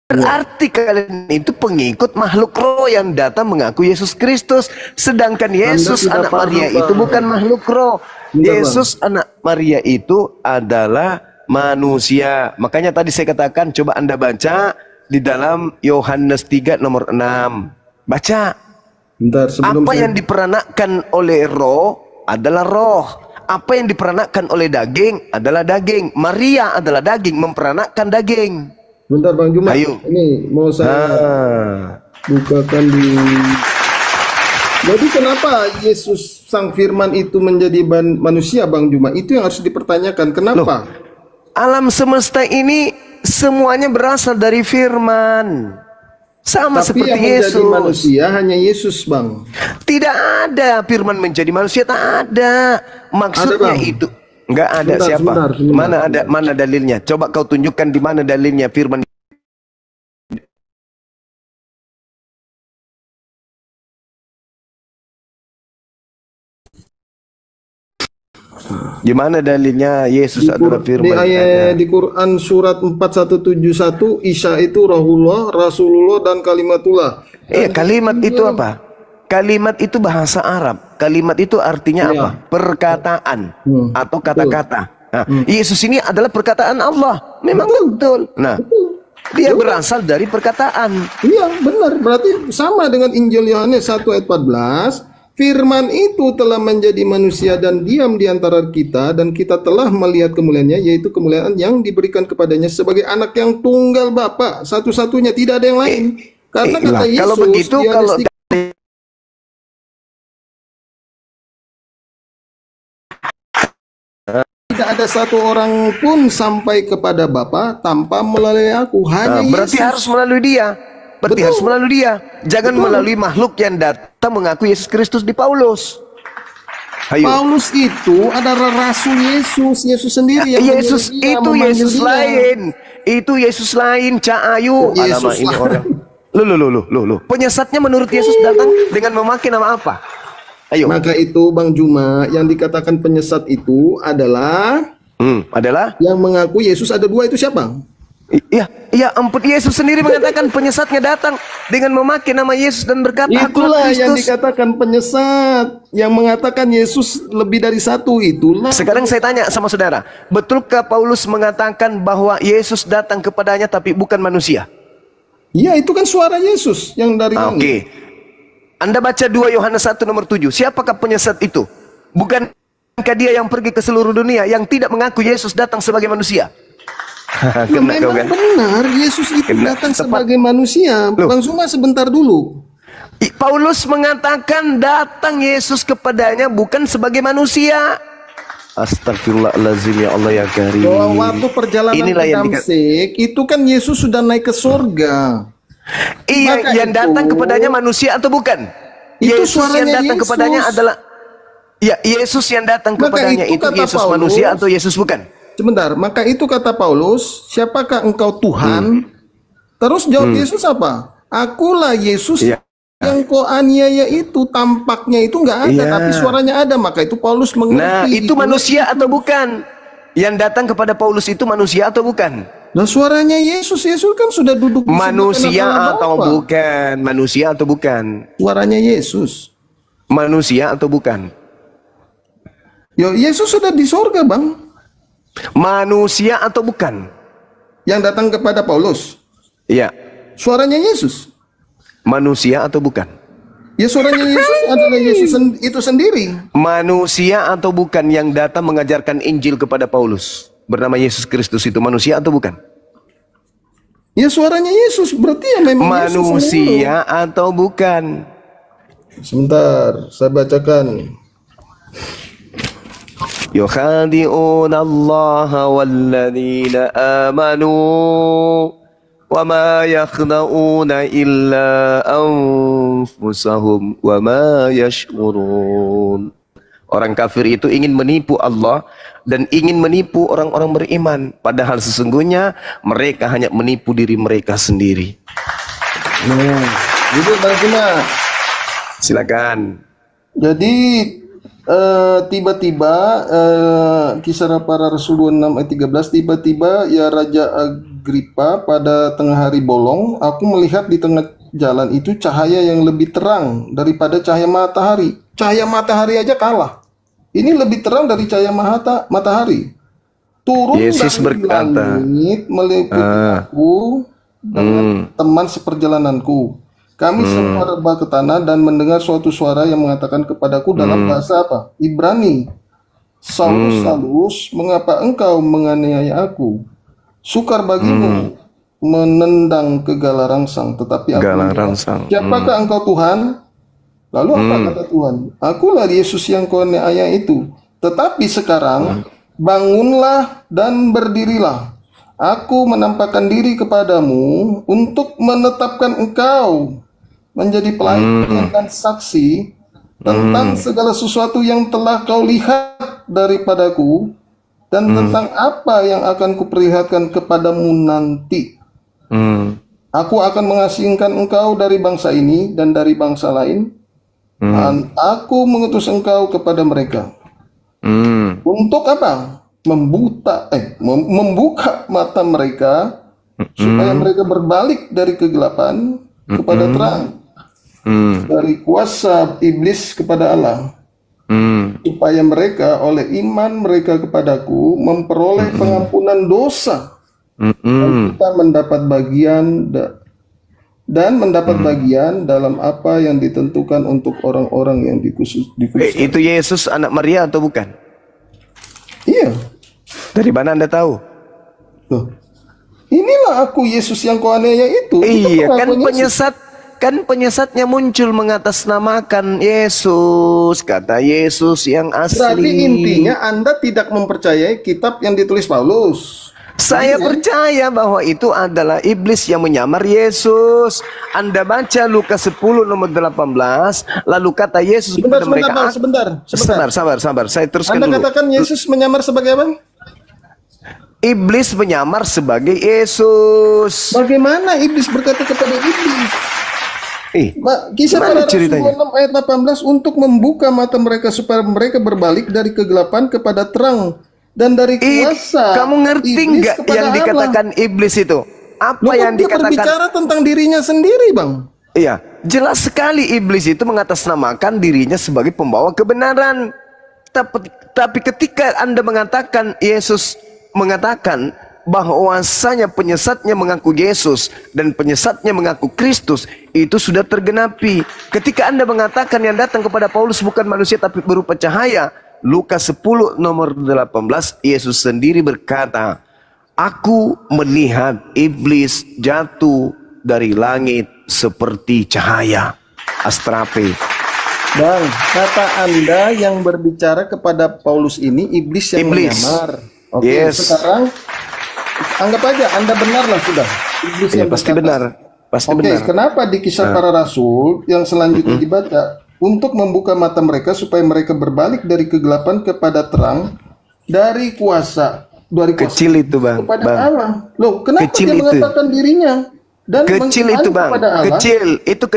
Berarti kalian itu pengikut makhluk roh yang datang mengaku Yesus Kristus. Sedangkan Yesus anak Maria itu bukan makhluk roh. Yesus anak Maria itu adalah manusia. Makanya tadi saya katakan, coba Anda baca di dalam Yohanes 3 nomor 6. Baca.
Bentar,
apa yang diperanakkan oleh roh adalah roh. Apa yang diperanakkan oleh daging adalah daging. Maria adalah daging, memperanakkan daging.
Bentar Bang Juma,
Ayo.
ini mau saya bukakan di. Jadi kenapa Yesus Sang Firman itu menjadi manusia Bang Juma? Itu yang harus dipertanyakan. Kenapa?
Alam semesta ini semuanya berasal dari Firman. Sama
Tapi
seperti
yang
Yesus.
menjadi manusia hanya Yesus Bang.
Tidak ada Firman menjadi manusia, tak ada. Maksudnya
Bang.
itu. Enggak ada.
Sebentar,
Siapa?
sebentar.
Mana ada? Mana dalilnya? Coba kau tunjukkan di mana dalilnya Firman. Gimana dalilnya Yesus adalah Firman?
Di ayat di Quran surat 4171, Isa itu Rahullah, Rasulullah dan Kalimatullah.
Kalimat itu apa? Kalimat itu bahasa Arab. Kalimat itu artinya apa? Perkataan atau kata-kata. Nah, Yesus ini adalah perkataan Allah. Memang betul. Nah, dia berasal dari perkataan.
Iya, benar. Berarti sama dengan Injil Yohanes 1 ayat 14. Firman itu telah menjadi manusia dan diam di antara kita, dan kita telah melihat kemuliaannya, yaitu kemuliaan yang diberikan kepadanya sebagai anak yang tunggal Bapa, satu-satunya, tidak ada yang lain. Karena kata Yesus,
kalau begitu, kalau
tidak ada satu orang pun sampai kepada Bapa tanpa melalui aku. Hanya
berarti
Yesus.
harus melalui dia. Berarti harus melalui dia. Jangan melalui makhluk yang datang mengaku Yesus Kristus di Paulus. Ayo.
Paulus itu adalah rasul Yesus. Yesus sendiri yang
Yesus
dia,
itu Yesus dia. Lain. Itu Yesus lain, Cak Ayu.
Yesus
ini orang. Loh. Penyesatnya menurut Yesus datang dengan memakai nama apa? Ayo.
Maka itu Bang Juma, yang dikatakan penyesat itu adalah yang mengaku Yesus ada dua, itu siapa?
Iya, ampun, Yesus sendiri mengatakan penyesatnya datang dengan memakai nama Yesus dan berkata,
itulah yang dikatakan penyesat, yang mengatakan Yesus lebih dari satu, itulah.
Sekarang saya tanya sama saudara, betulkah Paulus mengatakan bahwa Yesus datang kepadanya tapi bukan manusia?
Iya, itu kan suara Yesus yang dari langit.
Oke. Anda baca 2 Yohanes 1 nomor 7. Siapakah penyesat itu? Bukankah dia yang pergi ke seluruh dunia yang tidak mengaku Yesus datang sebagai manusia?
Memang benar, Yesus itu datang sebagai manusia. Bang Zuma, sebentar dulu.
Paulus mengatakan datang Yesus kepadanya bukan sebagai manusia. Astagfirullahaladzim, ya Allah ya Karim.
Bahwa waktu perjalanan ke Damsyik itu kan Yesus sudah naik ke surga.
Iya, yang datang kepadanya manusia atau bukan?
Itu
Yesus yang datang kepadanya adalah Yesus yang datang kepadanya itu Yesus Paulus, manusia atau Yesus bukan?
Sebentar, maka itu kata Paulus, siapakah engkau Tuhan? Terus jawab Yesus apa? Akulah Yesus yang kau aniaya itu, tampaknya itu nggak ada, tapi suaranya ada. Maka itu Paulus mengerti.
Nah, itu manusia atau bukan? Yang datang kepada Paulus itu manusia atau bukan?
Nah, suaranya Yesus kan sudah duduk di
manusia atau bukan? Manusia atau bukan?
Suaranya Yesus.
Manusia atau bukan?
Yo, Yesus sudah di sorga, Bang.
Manusia atau bukan?
Yang datang kepada Paulus.
Iya.
Suaranya Yesus.
Manusia atau bukan?
Ya suaranya Yesus adalah Yesus itu sendiri.
Manusia atau bukan yang datang mengajarkan Injil kepada Paulus? Bernama Yesus Kristus itu manusia atau bukan?
Ya suaranya Yesus, berarti ya memang
manusia atau bukan?
Sebentar, saya bacakan.
Yukhadi'una Allah walladzina amanu wa ma yakhda'una illa anfusahum wa ma yash'urun. Orang kafir itu ingin menipu Allah dan ingin menipu orang-orang beriman, padahal sesungguhnya mereka hanya menipu diri mereka sendiri.
Itu Bang Zuma.
Silakan.
Jadi tiba-tiba Kisah Para Rasul 26 ayat 13, tiba-tiba ya Raja Agripa pada tengah hari bolong, aku melihat di tengah jalan itu cahaya yang lebih terang daripada cahaya matahari. Cahaya matahari aja kalah. Ini lebih terang dari cahaya matahari. Turun
Yesus
dari
berkata,
langit meliputi aku dengan teman seperjalananku. Kami semua rebah ke tanah dan mendengar suatu suara yang mengatakan kepadaku dalam bahasa apa? Ibrani. Saulus, Saulus, mengapa engkau menganiaya aku? Sukar bagimu menendang ke gala rangsang, tetapi aku siapakah engkau Tuhan? Lalu apa kata Tuhan? Akulah Yesus yang kau aniaya itu. Tetapi sekarang bangunlah dan berdirilah. Aku menampakkan diri kepadamu untuk menetapkan engkau menjadi pelayan dan saksi tentang segala sesuatu yang telah kau lihat daripadaku dan tentang apa yang akan kuperlihatkan kepadamu nanti. Aku akan mengasingkan engkau dari bangsa ini dan dari bangsa lain. Dan aku mengutus engkau kepada mereka. Untuk apa? Membuka mata mereka supaya mereka berbalik dari kegelapan kepada terang, dari kuasa iblis kepada Allah, supaya mereka oleh iman mereka kepadaku memperoleh pengampunan dosa dan kita mendapat bagian dalam apa yang ditentukan untuk orang-orang yang dikhususkan.
Itu Yesus anak Maria atau bukan?
Iya.
Dari mana Anda tahu?
Loh, inilah aku Yesus yang kau aniaya itu.
Iya, kan penyesatnya muncul mengatasnamakan Yesus, kata Yesus yang asli.
Berarti intinya Anda tidak mempercayai kitab yang ditulis Paulus.
Saya percaya bahwa itu adalah iblis yang menyamar Yesus. Anda baca Lukas 10 nomor 18, lalu kata Yesus kepada mereka. Sabar. Saya teruskan
Anda
dulu.
katakan Yesus menyamar sebagai apa?
Iblis menyamar sebagai Yesus.
Bagaimana iblis berkata kepada iblis? Kisah Para Rasul 26 ayat 18, untuk membuka mata mereka supaya mereka berbalik dari kegelapan kepada terang dan dari kuasa.
Kamu ngerti nggak yang dikatakan iblis itu? Apa yang
dia
dikatakan?
Berbicara tentang dirinya sendiri, Bang.
Iya, jelas sekali iblis itu mengatasnamakan dirinya sebagai pembawa kebenaran. Tapi ketika Anda mengatakan Yesus mengatakan bahwasanya penyesatnya mengaku Yesus dan penyesatnya mengaku Kristus, itu sudah tergenapi. Ketika Anda mengatakan yang datang kepada Paulus bukan manusia tapi berupa cahaya, Lukas 10 nomor 18, Yesus sendiri berkata, aku melihat iblis jatuh dari langit seperti cahaya. Astrape.
Bang, kata Anda yang berbicara kepada Paulus ini iblis yang menyamar. Oke,
yes.
Sekarang anggap aja Anda benarlah sudah. Iblis yang
pasti benar. Pasti benar.
Kenapa di Kisah Para Rasul yang selanjutnya dibaca, untuk membuka mata mereka supaya mereka berbalik dari kegelapan kepada terang, dari kuasa
kecil itu, Bang.
kepada Allah. Loh, kenapa dia mengatakan dirinya? Dan
kecil itu, Bang. Kecil itu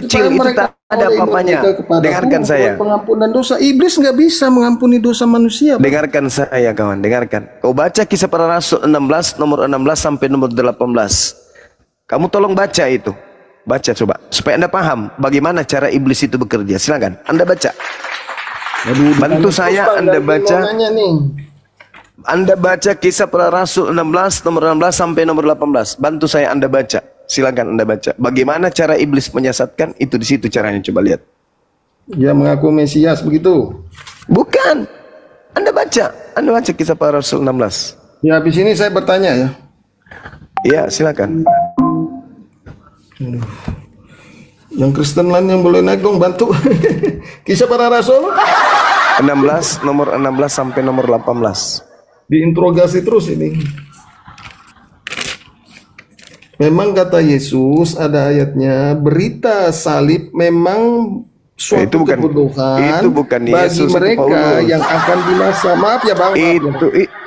tak ada apa-apanya. Dengarkan saya.
Pengampunan dosa. Iblis nggak bisa mengampuni dosa manusia, Bang.
Dengarkan saya, kawan. Dengarkan. Kau baca Kisah Para Rasul 16 nomor 16 sampai nomor 18. Kamu tolong baca itu. Baca coba supaya Anda paham bagaimana cara iblis itu bekerja. Silakan Anda baca. Bantu saya Anda baca. Anda baca Kisah Para Rasul 16 nomor 16 sampai nomor 18. Bantu saya Anda baca. Silakan Anda baca. Bagaimana cara iblis menyesatkan, itu di situ caranya, coba lihat.
Dia mengaku Mesias begitu.
Bukan. Anda baca Kisah Para Rasul 16.
Ya, habis ini saya bertanya ya.
Iya, silakan.
Yang Kristen lain yang boleh naik dong, bantu. Kisah Para Rasul
16, nomor 16 sampai nomor 18.
diinterogasi terus ini. Memang kata Yesus, ada ayatnya, berita salib memang suatu kebodohan bagi mereka yang akan binasa. Maaf ya Bang.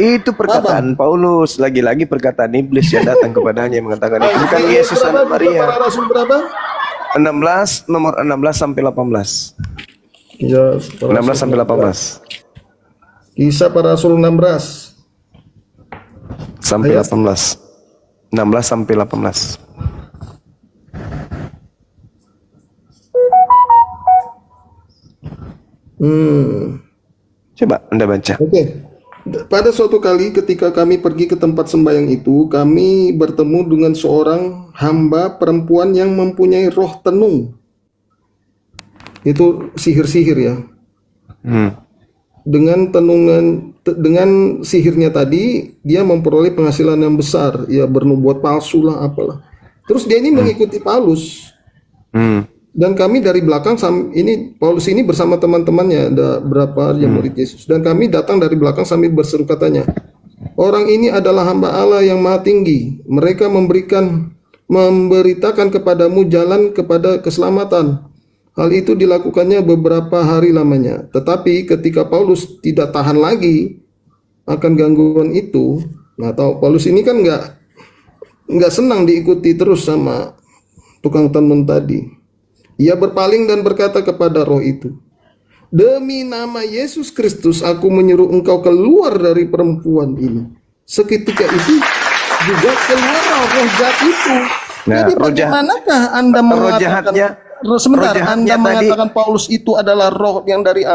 Itu perkataan Paulus, lagi-lagi perkataan iblis yang datang kepadanya yang mengatakan itu bukan Yesus dan Maria.
Para Rasul berapa?
16, nomor 16 sampai 18.
Ya,
16 sampai 18.
Kisah Para Rasul 16
sampai 18. 16 sampai 18. Coba Anda baca.
Oke. Pada suatu kali ketika kami pergi ke tempat sembahyang itu, kami bertemu dengan seorang hamba perempuan yang mempunyai roh tenung. Itu sihir-sihir ya. Dengan sihirnya tadi dia memperoleh penghasilan yang besar, ya bernubuat palsu lah apalah. Terus dia ini mengikuti Paulus. Dan kami dari belakang, ini Paulus ini bersama teman-temannya, ada berapa yang murid Yesus. Dan kami datang dari belakang sambil berseru katanya, orang ini adalah hamba Allah yang maha tinggi. Mereka memberitakan kepadamu jalan kepada keselamatan. Hal itu dilakukannya beberapa hari lamanya. Tetapi ketika Paulus tidak tahan lagi akan gangguan itu, nah tahu Paulus ini kan nggak senang diikuti terus sama tukang tenun tadi. Ia berpaling dan berkata kepada roh itu, demi nama Yesus Kristus aku menyuruh engkau keluar dari perempuan ini. Seketika itu juga keluar roh jahat itu.
Nah,
jadi bagaimanakah Anda mengatakan sebentar, Anda mengatakan Paulus itu adalah roh yang dari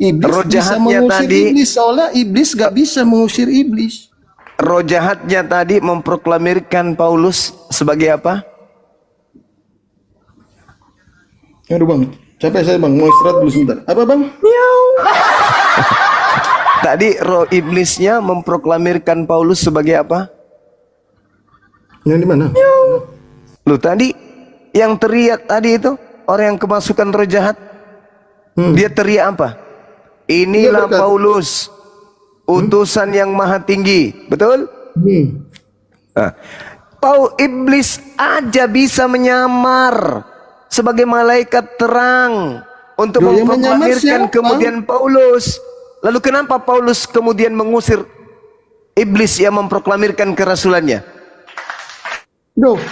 iblis
roh
bisa mengusir iblis, soalnya iblis gak bisa mengusir iblis.
Roh jahatnya tadi memproklamirkan Paulus sebagai apa?
Aduh Bang, capek saya Bang, mau istirahat dulu sebentar. Apa Bang?
Tadi roh iblisnya memproklamirkan Paulus sebagai apa?
Yang di mana?
Lu tadi yang teriak tadi itu orang yang kemasukan roh jahat. Dia teriak apa? Inilah Paulus, utusan yang maha tinggi. Betul? Nah, iblis aja bisa menyamar sebagai malaikat terang untuk memproklamirkan kemudian Paulus. Lalu kenapa Paulus kemudian mengusir iblis yang memproklamirkan kerasulannya?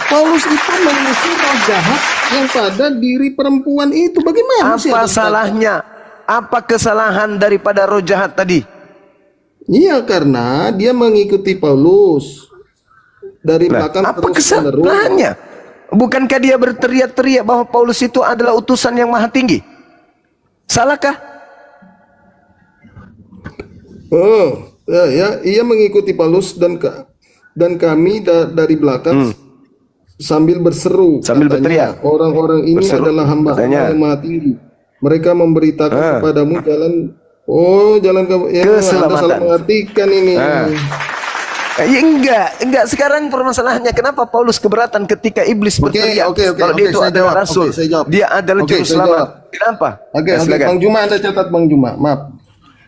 Paulus itu mengusir roh jahat yang pada diri perempuan itu. Bagaimana sih?
Apa salahnya? Apa kesalahan daripada roh jahat tadi?
Iya, karena dia mengikuti Paulus dari belakang.
Apa kesalahannya? Bukankah dia berteriak-teriak bahwa Paulus itu adalah utusan yang maha tinggi? Salahkah?
Ia mengikuti Paulus dan kami dari belakang sambil berseru,
sambil berteriak.
Orang-orang ini adalah hamba Allah yang maha tinggi. Mereka memberitakan kepadamu jalan keselamatan. Anda salah mengartikan ini.
Ya, enggak. Sekarang permasalahannya kenapa Paulus keberatan ketika iblis berteriak kalau dia itu adalah rasul, dia adalah juru selamat. Kenapa?
Bang Juma, Anda catat Bang Juma. Maaf.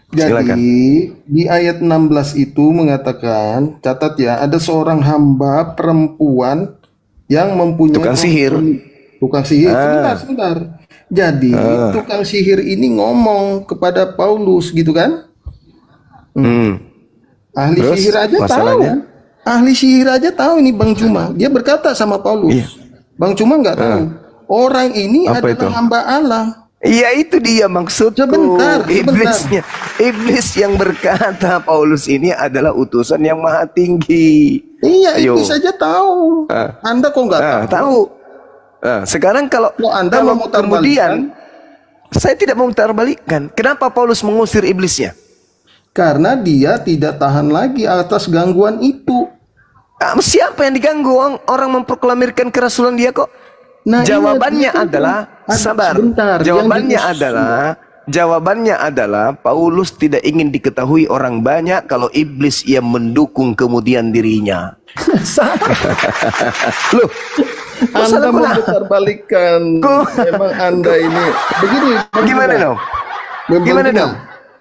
Jadi di ayat 16 itu mengatakan, catat ya, ada seorang hamba perempuan yang mempunyai tukang sihir. Sebentar. Jadi tukang sihir ini ngomong kepada Paulus gitu kan? Ahli sihir aja tahu. Ahli sihir aja tahu ini Bang Cuma. Dia berkata sama Paulus. Bang Cuma nggak tahu. Orang ini adalah hamba Allah.
Iya, itu dia maksudku.
Sebentar.
Iblis yang berkata Paulus ini adalah utusan yang maha tinggi.
Iya, iblis saja tahu. Anda kok nggak
tahu? Sekarang kalau
Anda mau
kemudian saya tidak mau memutarbalikkan. Kenapa Paulus mengusir iblisnya?
Karena dia tidak tahan lagi atas gangguan itu.
Siapa yang diganggu? Orang memproklamirkan kerasulan dia kok.
Nah,
jawabannya
ingat,
adalah sabar.
sebentar,
Jawabannya adalah Paulus tidak ingin diketahui orang banyak kalau iblis ia mendukung kemudian dirinya. Loh,
Anda memutarbalikkan. Memang Anda ini begini.
Gimana dong? Gimana dong?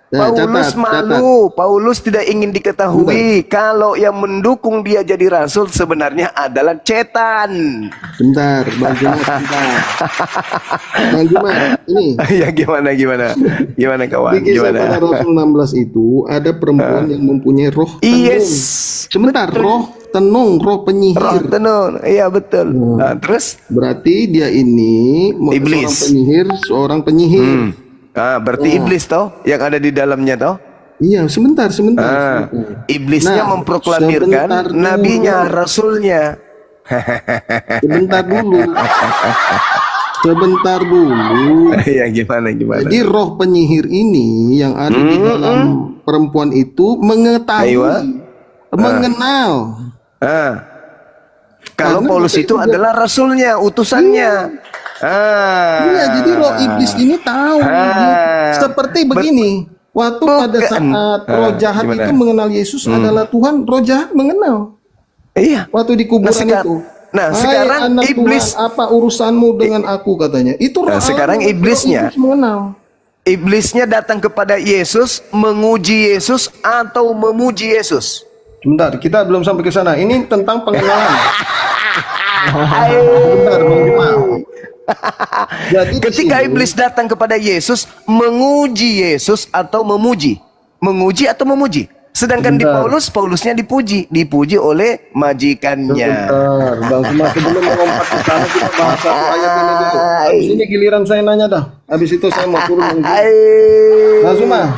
Nah,
Paulus malu, Paulus tidak ingin diketahui kalau yang mendukung dia jadi rasul sebenarnya adalah cetan.
Bentar, Bang Jumat, bentar. Bang Jumat, ini.
Ya gimana kawan?
Di kisah pada Rasul 16 itu ada perempuan yang mempunyai roh tenung.
Yes.
Sebentar, roh tenung, roh penyihir.
Roh tenung, iya betul. Nah, terus?
Berarti dia ini
Iblis.
Seorang penyihir.
Berarti iblis toh yang ada di dalamnya toh?
Iya, sebentar.
Iblisnya memproklamirkan nabinya, rasulnya.
Sebentar dulu.
Ya gimana?
Jadi roh penyihir ini yang ada di dalam perempuan itu mengetahui, mengenal.
Kalau Paulus itu adalah rasulnya, utusannya.
Iya, jadi roh iblis ini tahu. Seperti begini. Waktu pada saat roh jahat itu mengenal Yesus adalah Tuhan, roh jahat mengenal.
Iya.
Waktu di kuburan itu.
Nah, sekarang
anak
iblis,
Tuhan, apa urusanmu dengan aku katanya? Itu roh.
Sekarang iblisnya,
iblis mengenal.
Iblisnya datang kepada Yesus, menguji Yesus atau memuji Yesus.
Sebentar, kita belum sampai ke sana. Ini tentang pengenalan. Sebentar, Bang Juma. Jadi
ketika iblis datang kepada Yesus, menguji Yesus atau memuji? Menguji atau memuji? Sedangkan di Paulusnya dipuji oleh majikannya.
Bentar, Bang Juma, sebelum melompat ke sana kita bahas satu ayat ini dulu. Habis ini giliran saya nanya dah. Habis itu saya mau turun. Bang Juma.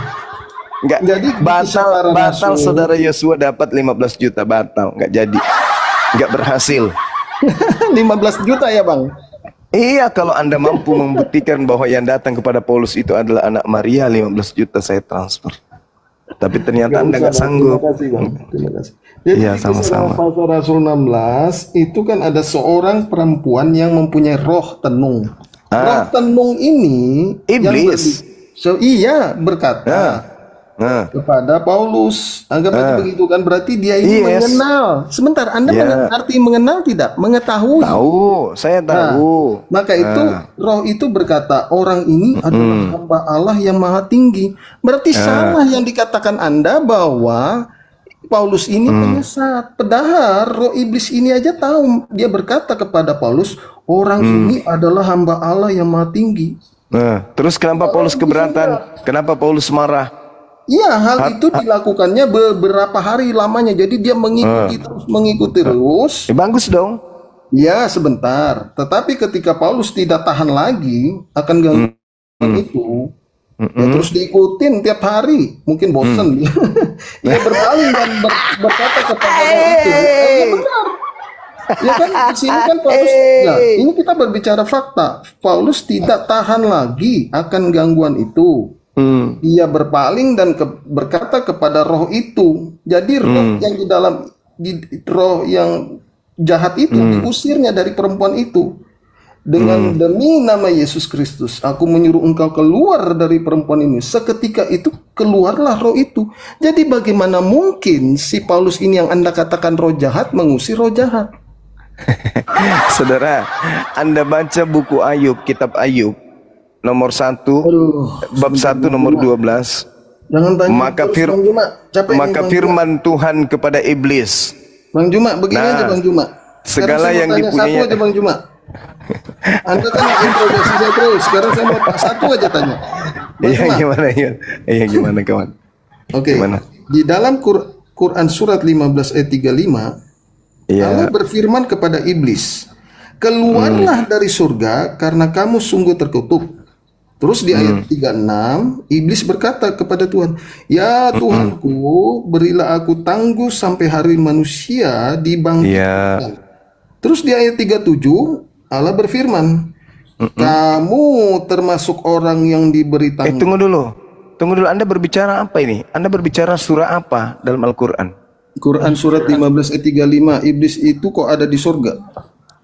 Enggak, jadi batal saudara Yosua dapat 15 juta, batal, enggak jadi. Enggak berhasil.
15 juta ya, Bang?
Iya, kalau Anda mampu membuktikan bahwa yang datang kepada Paulus itu adalah anak Maria, 15 juta saya transfer. Tapi ternyata Anda nggak sanggup.
Terima kasih. Jadi
iya, sama-sama.
Pasal Rasul 16 itu kan ada seorang perempuan yang mempunyai roh tenung. Roh tenung ini
iblis.
Iya, berkata kepada Paulus, anggap aja begitu kan, berarti dia ini mengenal. Sebentar, Anda arti mengenal tidak? Mengetahui.
Tahu, saya tahu.
Maka itu roh itu berkata, orang ini adalah hamba Allah yang maha tinggi. Berarti salah yang dikatakan Anda bahwa Paulus ini penyesat. Padahal roh iblis ini aja tahu. Dia berkata kepada Paulus, orang ini adalah hamba Allah yang maha tinggi.
Terus kenapa Paulus keberatan? Kenapa Paulus marah?
Iya, hal itu dilakukannya beberapa hari lamanya. Jadi dia mengikuti terus.
Bagus dong.
Ya, sebentar. Tetapi ketika Paulus tidak tahan lagi akan gangguan itu, ya terus diikutin tiap hari. Mungkin bosan dia. Dia berpaling dan berkata kepada itu. Ya benar. Ya kan, di sini kan Paulus. Ya, ini kita berbicara fakta. Paulus tidak tahan lagi akan gangguan itu. Dia berpaling dan berkata kepada roh itu. Jadi roh yang di dalam roh yang jahat itu diusirnya dari perempuan itu dengan demi nama Yesus Kristus aku menyuruh engkau keluar dari perempuan ini. Seketika itu keluarlah roh itu. Jadi bagaimana mungkin si Paulus ini yang Anda katakan roh jahat mengusir roh jahat?
Saudara, Anda baca buku Ayub, kitab Ayub nomor 1, bab 1 nomor 12.
Jangan tanya.
Maka firman Tuhan kepada iblis.
Bang Juma, begini aja Bang Juma.
Segala yang dipunyai.
Satu aja Bang Juma. Anda kan introduksi saya terus. Sekarang saya mau satu aja tanya.
Iya gimana kawan?
Oke. Di dalam Quran surat 15 ayat 35, Allah berfirman kepada iblis, keluarlah dari surga karena kamu sungguh terkutuk. Terus di ayat 36, iblis berkata kepada Tuhan, ya Tuhanku, berilah aku tangguh sampai hari manusia dibangkitkan. Terus di ayat 37, Allah berfirman, kamu termasuk orang yang diberi tangguh.
Tunggu dulu, Anda berbicara apa ini? Anda berbicara surah apa dalam Al-Quran?
Quran surat 15 ayat 35, iblis itu kok ada di surga?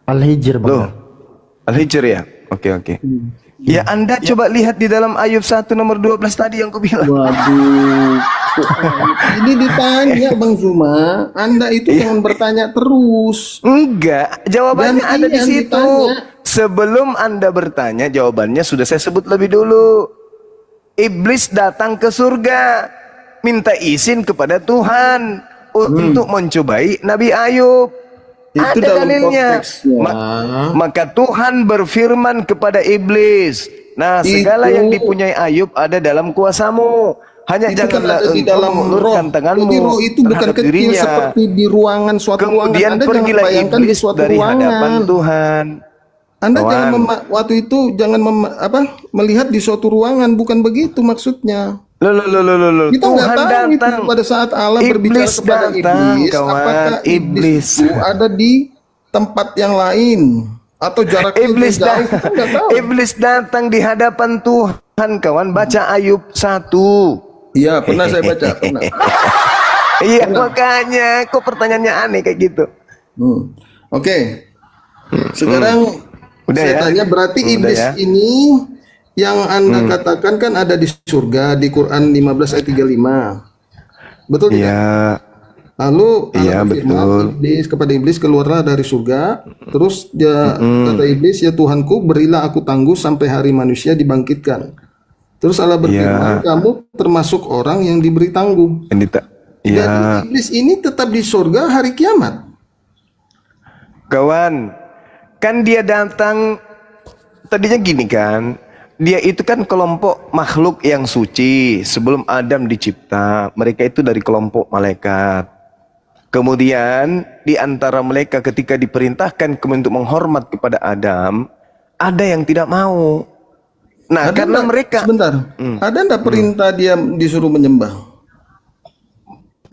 Al-Hijr, Bang.
Al-Hijr ya? Oke. Ya Anda coba lihat di dalam Ayub 1 nomor 12 tadi yang kubilang.
Waduh. Ini ditanya Bang Zuma, Anda itu jangan bertanya terus.
Enggak, jawabannya
Dan
ada di situ.
ditanya.
Sebelum Anda bertanya, jawabannya sudah saya sebut lebih dulu. Iblis datang ke surga, minta izin kepada Tuhan untuk mencobai Nabi Ayub.
Itu
Ada
dalam
dalilnya.
konteksnya.
Maka Tuhan berfirman kepada iblis, nah segala
Itu-
yang dipunyai Ayub ada dalam kuasamu. Hanya
Itu kan
janganlah
ada di
engkau
dalam roh.
mengulurkan tanganmu
Jadi roh itu bukan
terhadap
kecil
dirinya.
seperti di ruangan suatu ruangan.
Kemudian
Anda jangan
pergilah
bayangkan di
iblis
suatu
dari hadapan
ruangan.
Tuhan.
Anda
Kawan.
jangan waktu itu jangan melihat di suatu ruangan, bukan begitu maksudnya.
Loh.
Kita nggak
Tuhan
tahu itu
datang.
pada saat Allah berbicara
Iblis
kepada
datang,
iblis,
kawan.
apakah iblis itu ada di tempat yang lain atau jaraknya
Iblis
jauh? Kita nggak tahu.
Iblis datang di hadapan Tuhan, kawan. Baca Ayub 1.
Iya, pernah saya baca, pernah.
Iya, makanya kok pertanyaannya aneh kayak gitu.
Oke. Sekarang
Udah
saya
ya?
tanya, berarti
Udah
iblis
ya?
ini yang Anda katakan kan ada di surga di Quran 15 ayat 35. Betul tidak?
Iya.
Lalu
Iya,
Allah berfirman, kepada iblis keluarlah dari surga. Terus dia kata iblis, ya Tuhanku, berilah aku tangguh sampai hari manusia dibangkitkan. Terus Allah berfirman, kamu termasuk orang yang diberi tangguh.
Iya.
Dan iblis ini tetap di surga hari kiamat.
Kawan, kan dia datang tadinya gini kan. Dia itu kan kelompok makhluk yang suci sebelum Adam dicipta. Mereka itu dari kelompok malaikat. Kemudian di antara mereka ketika diperintahkan untuk menghormat kepada Adam, ada yang tidak mau. Nah,
Ada
karena
enggak,
mereka
sebentar, ada enggak perintah dia disuruh menyembah?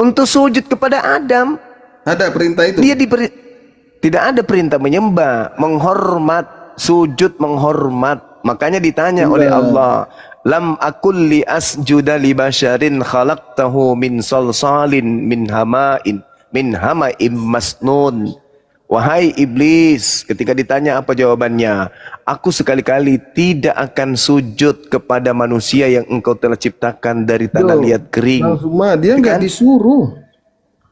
untuk sujud kepada Adam,
Ada perintah itu?
tidak ada perintah menyembah, menghormat, sujud menghormat. Makanya ditanya oleh Allah, lam akul li asjuda li basyarin khalaqtahu min salsalin min hama'im masnun. Wahai iblis, ketika ditanya apa jawabannya? Aku sekali-kali tidak akan sujud kepada manusia yang engkau telah ciptakan dari tanah liat kering.
Cuma dia nggak disuruh.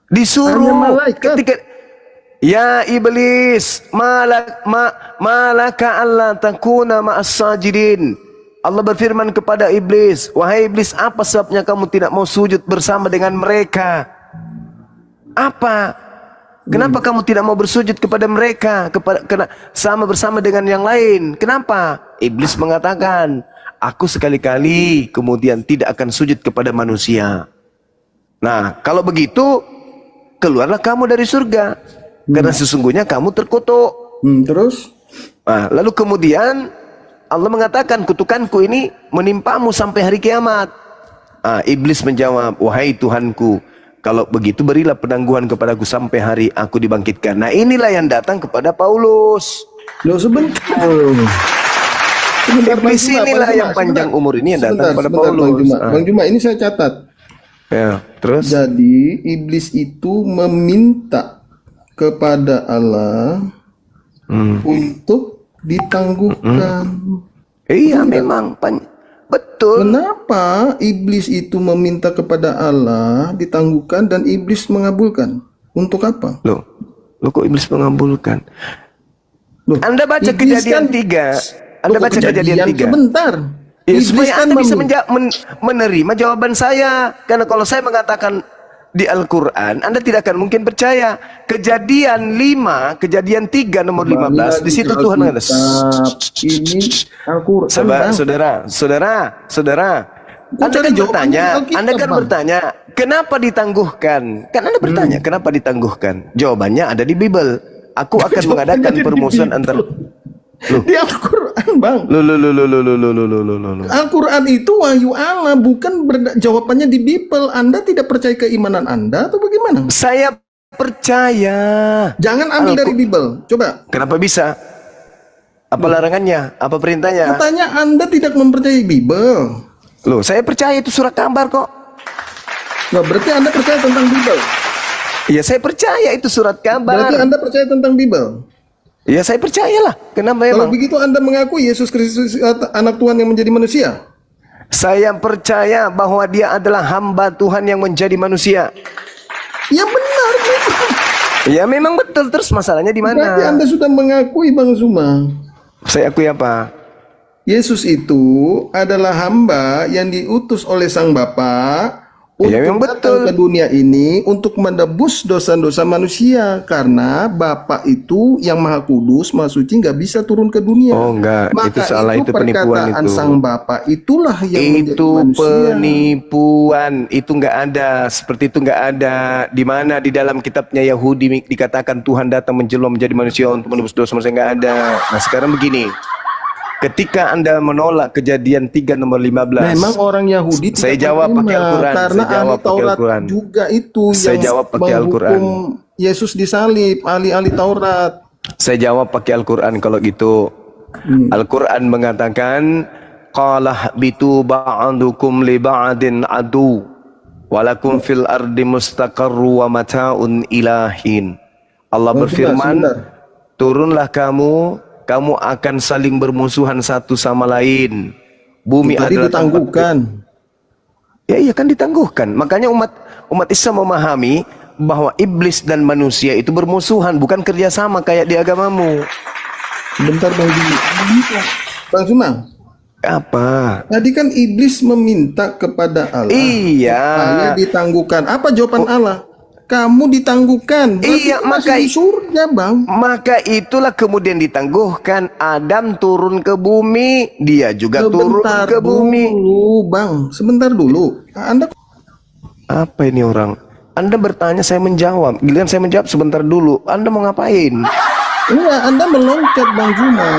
Disuruh
Hanya malaikat.
ketika ya iblis, malaka alla takuna ma'as sajidin. Allah berfirman kepada iblis, wahai iblis, apa sebabnya kamu tidak mau sujud bersama dengan mereka? Apa? Kenapa kamu tidak mau bersujud kepada mereka, sama bersama dengan yang lain? Kenapa? Iblis mengatakan, aku sekali-kali kemudian tidak akan sujud kepada manusia. Nah, kalau begitu, keluarlah kamu dari surga. Karena sesungguhnya kamu terkutuk.
Terus?
Nah, lalu kemudian Allah mengatakan, kutukanku ini menimpamu sampai hari kiamat. Iblis menjawab, wahai Tuhanku, kalau begitu berilah penangguhan kepadaku sampai hari aku dibangkitkan. Nah, inilah yang datang kepada Paulus.
Loh, sebentar.
Iblis inilah yang panjang umur ini yang datang kepada Paulus.
Bang Juma, ini saya catat.
Ya, terus?
Jadi iblis itu meminta kepada Allah untuk ditangguhkan.
Iya, memang betul.
Kenapa iblis itu meminta kepada Allah ditangguhkan dan iblis mengabulkan? Untuk apa?
Loh kok iblis mengabulkan?
Loh,
Anda baca
iblis
Kejadian 3. Anda baca Kejadian 3.
Sebentar.
Ya,
Iblis
supaya
kan
Anda bisa menerima jawaban saya. Karena kalau saya mengatakan di Al-Quran, Anda tidak akan mungkin percaya. Kejadian 5, Kejadian 3 nomor 15, di situ Tuhan mengatakan,
ini Al-Quran.
Saudara, Anda kan bertanya, kenapa ditangguhkan? Kan Anda bertanya, kenapa ditangguhkan? Jawabannya ada di Bible. Aku akan mengadakan permusuhan antara
di Al-Quran, Bang. Al-Quran itu wahyu Allah, bukan jawabannya di Bible. Anda tidak percaya keimanan Anda atau bagaimana?
Saya percaya.
Jangan ambil dari Bible. Coba.
Kenapa bisa? Apa larangannya? Apa perintahnya?
Katanya Anda tidak mempercayai Bible.
Loh, saya percaya itu surat kabar kok.
Nah, berarti Anda percaya tentang Bible?
Iya, saya percaya itu surat kabar.
Berarti Anda percaya tentang Bible?
Ya saya percayalah. Kenapa
Kalau
emang?
begitu Anda mengaku Yesus Kristus anak Tuhan yang menjadi manusia?
Saya percaya bahwa dia adalah hamba Tuhan yang menjadi manusia.
Ya benar, benar.
Ya memang betul. Terus masalahnya di
Berarti
mana?
Anda sudah mengakui Bang Zuma.
Saya akui apa?
Yesus itu adalah hamba yang diutus oleh Sang Bapa
Ya,
untuk
memang
datang
betul.
ke dunia ini untuk menebus dosa-dosa manusia, karena Bapa itu yang Maha Kudus, Maha Suci nggak bisa turun ke dunia.
Oh enggak,
Maka
itu salah, itu penipuan
perkataan
itu.
Sang Bapa itulah yang menjadi
Itu
manusia.
penipuan, itu enggak ada, seperti itu enggak ada. Di mana di dalam kitabnya Yahudi dikatakan Tuhan datang menjelma menjadi manusia untuk menebus dosa manusia, enggak ada. Nah sekarang begini, ketika Anda menolak Kejadian 3 nomor 15,
Memang orang Yahudi
Saya
tidak
jawab pakai
menerima,
Al-Quran.
karena
Saya jawab
ahli
pakai
Taurat
Al-Quran.
juga itu
Saya
yang
jawab pakai Al-Quran.
menghukum Yesus disalib, ahli-ahli Taurat.
saya jawab pakai Al-Quran kalau gitu. Al-Quran mengatakan, qala bitu ba'dukum li ba'din adu walakum fil ardi mustaqarru wa mata'un ilahin. Allah berfirman, turunlah kamu akan saling bermusuhan satu sama lain. Bumi
Tadi
adalah
ditangguhkan.
Ya iya kan ditangguhkan. Makanya umat Islam memahami bahwa iblis dan manusia itu bermusuhan, bukan kerjasama kayak di agamamu.
Bentar Bang Zuma. Bang Zuma,
Apa?
tadi kan iblis meminta kepada Allah
Iya.
supaya ditangguhkan. Apa jawaban Allah? Kamu ditangguhkan. Berarti
Iya,
masih
maka
di surga, Bang.
Maka itulah kemudian ditangguhkan. Adam turun ke bumi, dia juga turun
Sebentar
ke bumi.
dulu, Bang. Sebentar dulu. Anda
Apa ini orang? Anda bertanya, saya menjawab. Giliran saya menjawab, sebentar dulu. Anda mau ngapain?
enggak, Anda meloncat, Bang Zuma.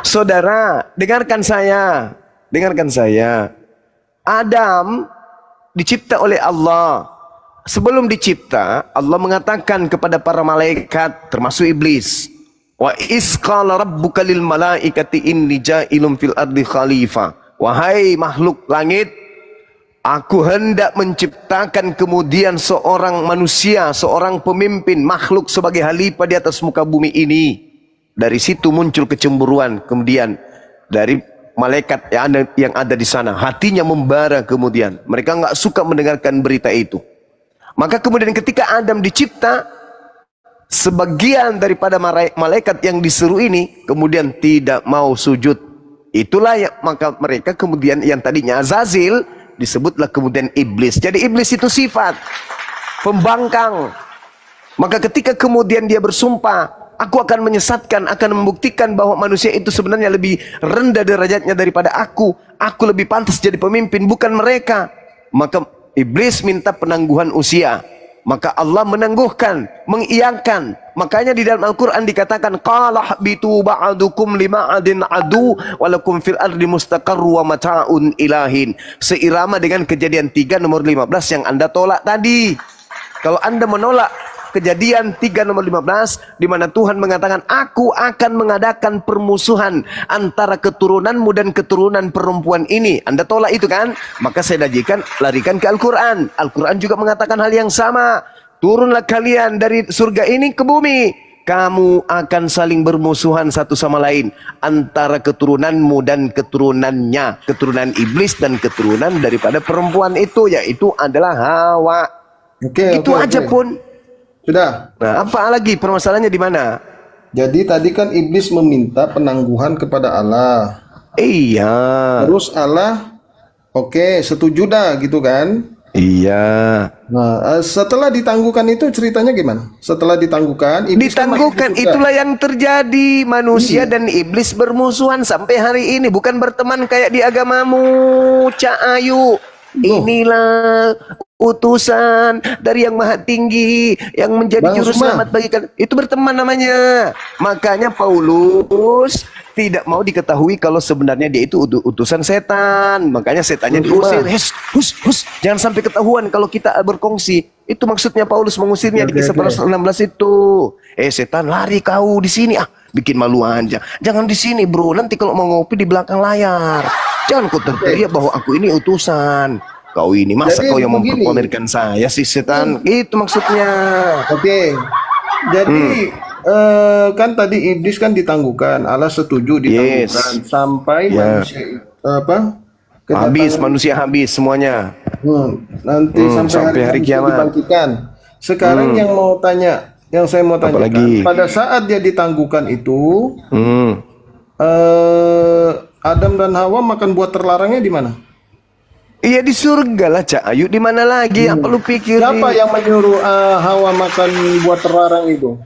Saudara, dengarkan saya. Dengarkan saya. Adam dicipta oleh Allah. Sebelum dicipta, Allah mengatakan kepada para malaikat, termasuk iblis, wa isqala rabbuka lil malaikati inni ja'ilun fil ardi khalifah. Wahai makhluk langit, aku hendak menciptakan kemudian seorang manusia, seorang pemimpin makhluk sebagai khalifah di atas muka bumi ini. Dari situ muncul kecemburuan. Kemudian dari malaikat yang ada di sana, hatinya membara. Kemudian mereka nggak suka mendengarkan berita itu. Maka kemudian ketika Adam dicipta, sebagian daripada malaikat yang diseru ini kemudian tidak mau sujud. Itulah maka mereka kemudian yang tadinya Azazil disebutlah kemudian iblis. Jadi iblis itu sifat pembangkang. Maka ketika kemudian dia bersumpah, aku akan menyesatkan, akan membuktikan bahwa manusia itu sebenarnya lebih rendah derajatnya daripada aku. Aku lebih pantas jadi pemimpin, bukan mereka. Maka iblis minta penangguhan usia. Maka Allah menangguhkan, mengiyakan. Makanya di dalam Al-Quran dikatakan, qala bitu ba'dukum lima'adin adu walakum fil ardi mustaqarru wa mata'un ilahin. Seirama dengan Kejadian 3 nomor 15 yang Anda tolak tadi. Kalau Anda menolak Kejadian 3 nomor 15, di mana Tuhan mengatakan, aku akan mengadakan permusuhan antara keturunanmu dan keturunan perempuan ini. Anda tolak itu kan? Maka saya larikan ke Al-Quran. Al-Quran juga mengatakan hal yang sama. Turunlah kalian dari surga ini ke bumi. Kamu akan saling bermusuhan satu sama lain. Antara keturunanmu dan keturunannya. Keturunan iblis dan keturunan daripada perempuan itu. Yaitu adalah Hawa. Itu aja pun.
Sudah.
Nah, apa lagi permasalahannya di mana?
Jadi tadi kan iblis meminta penangguhan kepada Allah.
Iya.
Terus Allah, oke, setuju dah gitu kan?
Iya.
Nah, setelah ditangguhkan itu ceritanya gimana? Setelah ditangguhkan, iblis kan masih
Ditangguhkan,
di surga.
itulah yang terjadi. Manusia dan iblis bermusuhan sampai hari ini. Bukan berteman kayak di agamamu, Cak Ayu. Inilah utusan dari yang maha tinggi yang menjadi juru selamat bagi kalian. Itu berteman namanya. Makanya Paulus tidak mau diketahui kalau sebenarnya dia itu utusan setan. Makanya setannya diusir. Hus, jangan sampai ketahuan kalau kita berkongsi. Itu maksudnya Paulus mengusirnya di Kisah 16 itu. Setan, lari kau di sini. Bikin malu aja. Jangan di sini, bro. Nanti kalau mau ngopi di belakang layar. Jangan kau terteriak bahwa aku ini utusan. Kau ini masa
Jadi,
kau yang
begini.
memperpamerkan saya si setan. Itu maksudnya.
Oke. Jadi kan tadi iblis kan ditangguhkan, Allah setuju ditangguhkan sampai manusia
habis, manusia habis semuanya.
Nanti sampai hari kiamat dibangkitkan. Sekarang yang saya mau tanya, pada saat dia ditangguhkan itu, Adam dan Hawa makan buah terlarangnya di mana?
Iya di surga lah, Cak Ayu. Di mana lagi? Apa lu pikir?
Siapa yang menyuruh Hawa makan buah terlarang itu?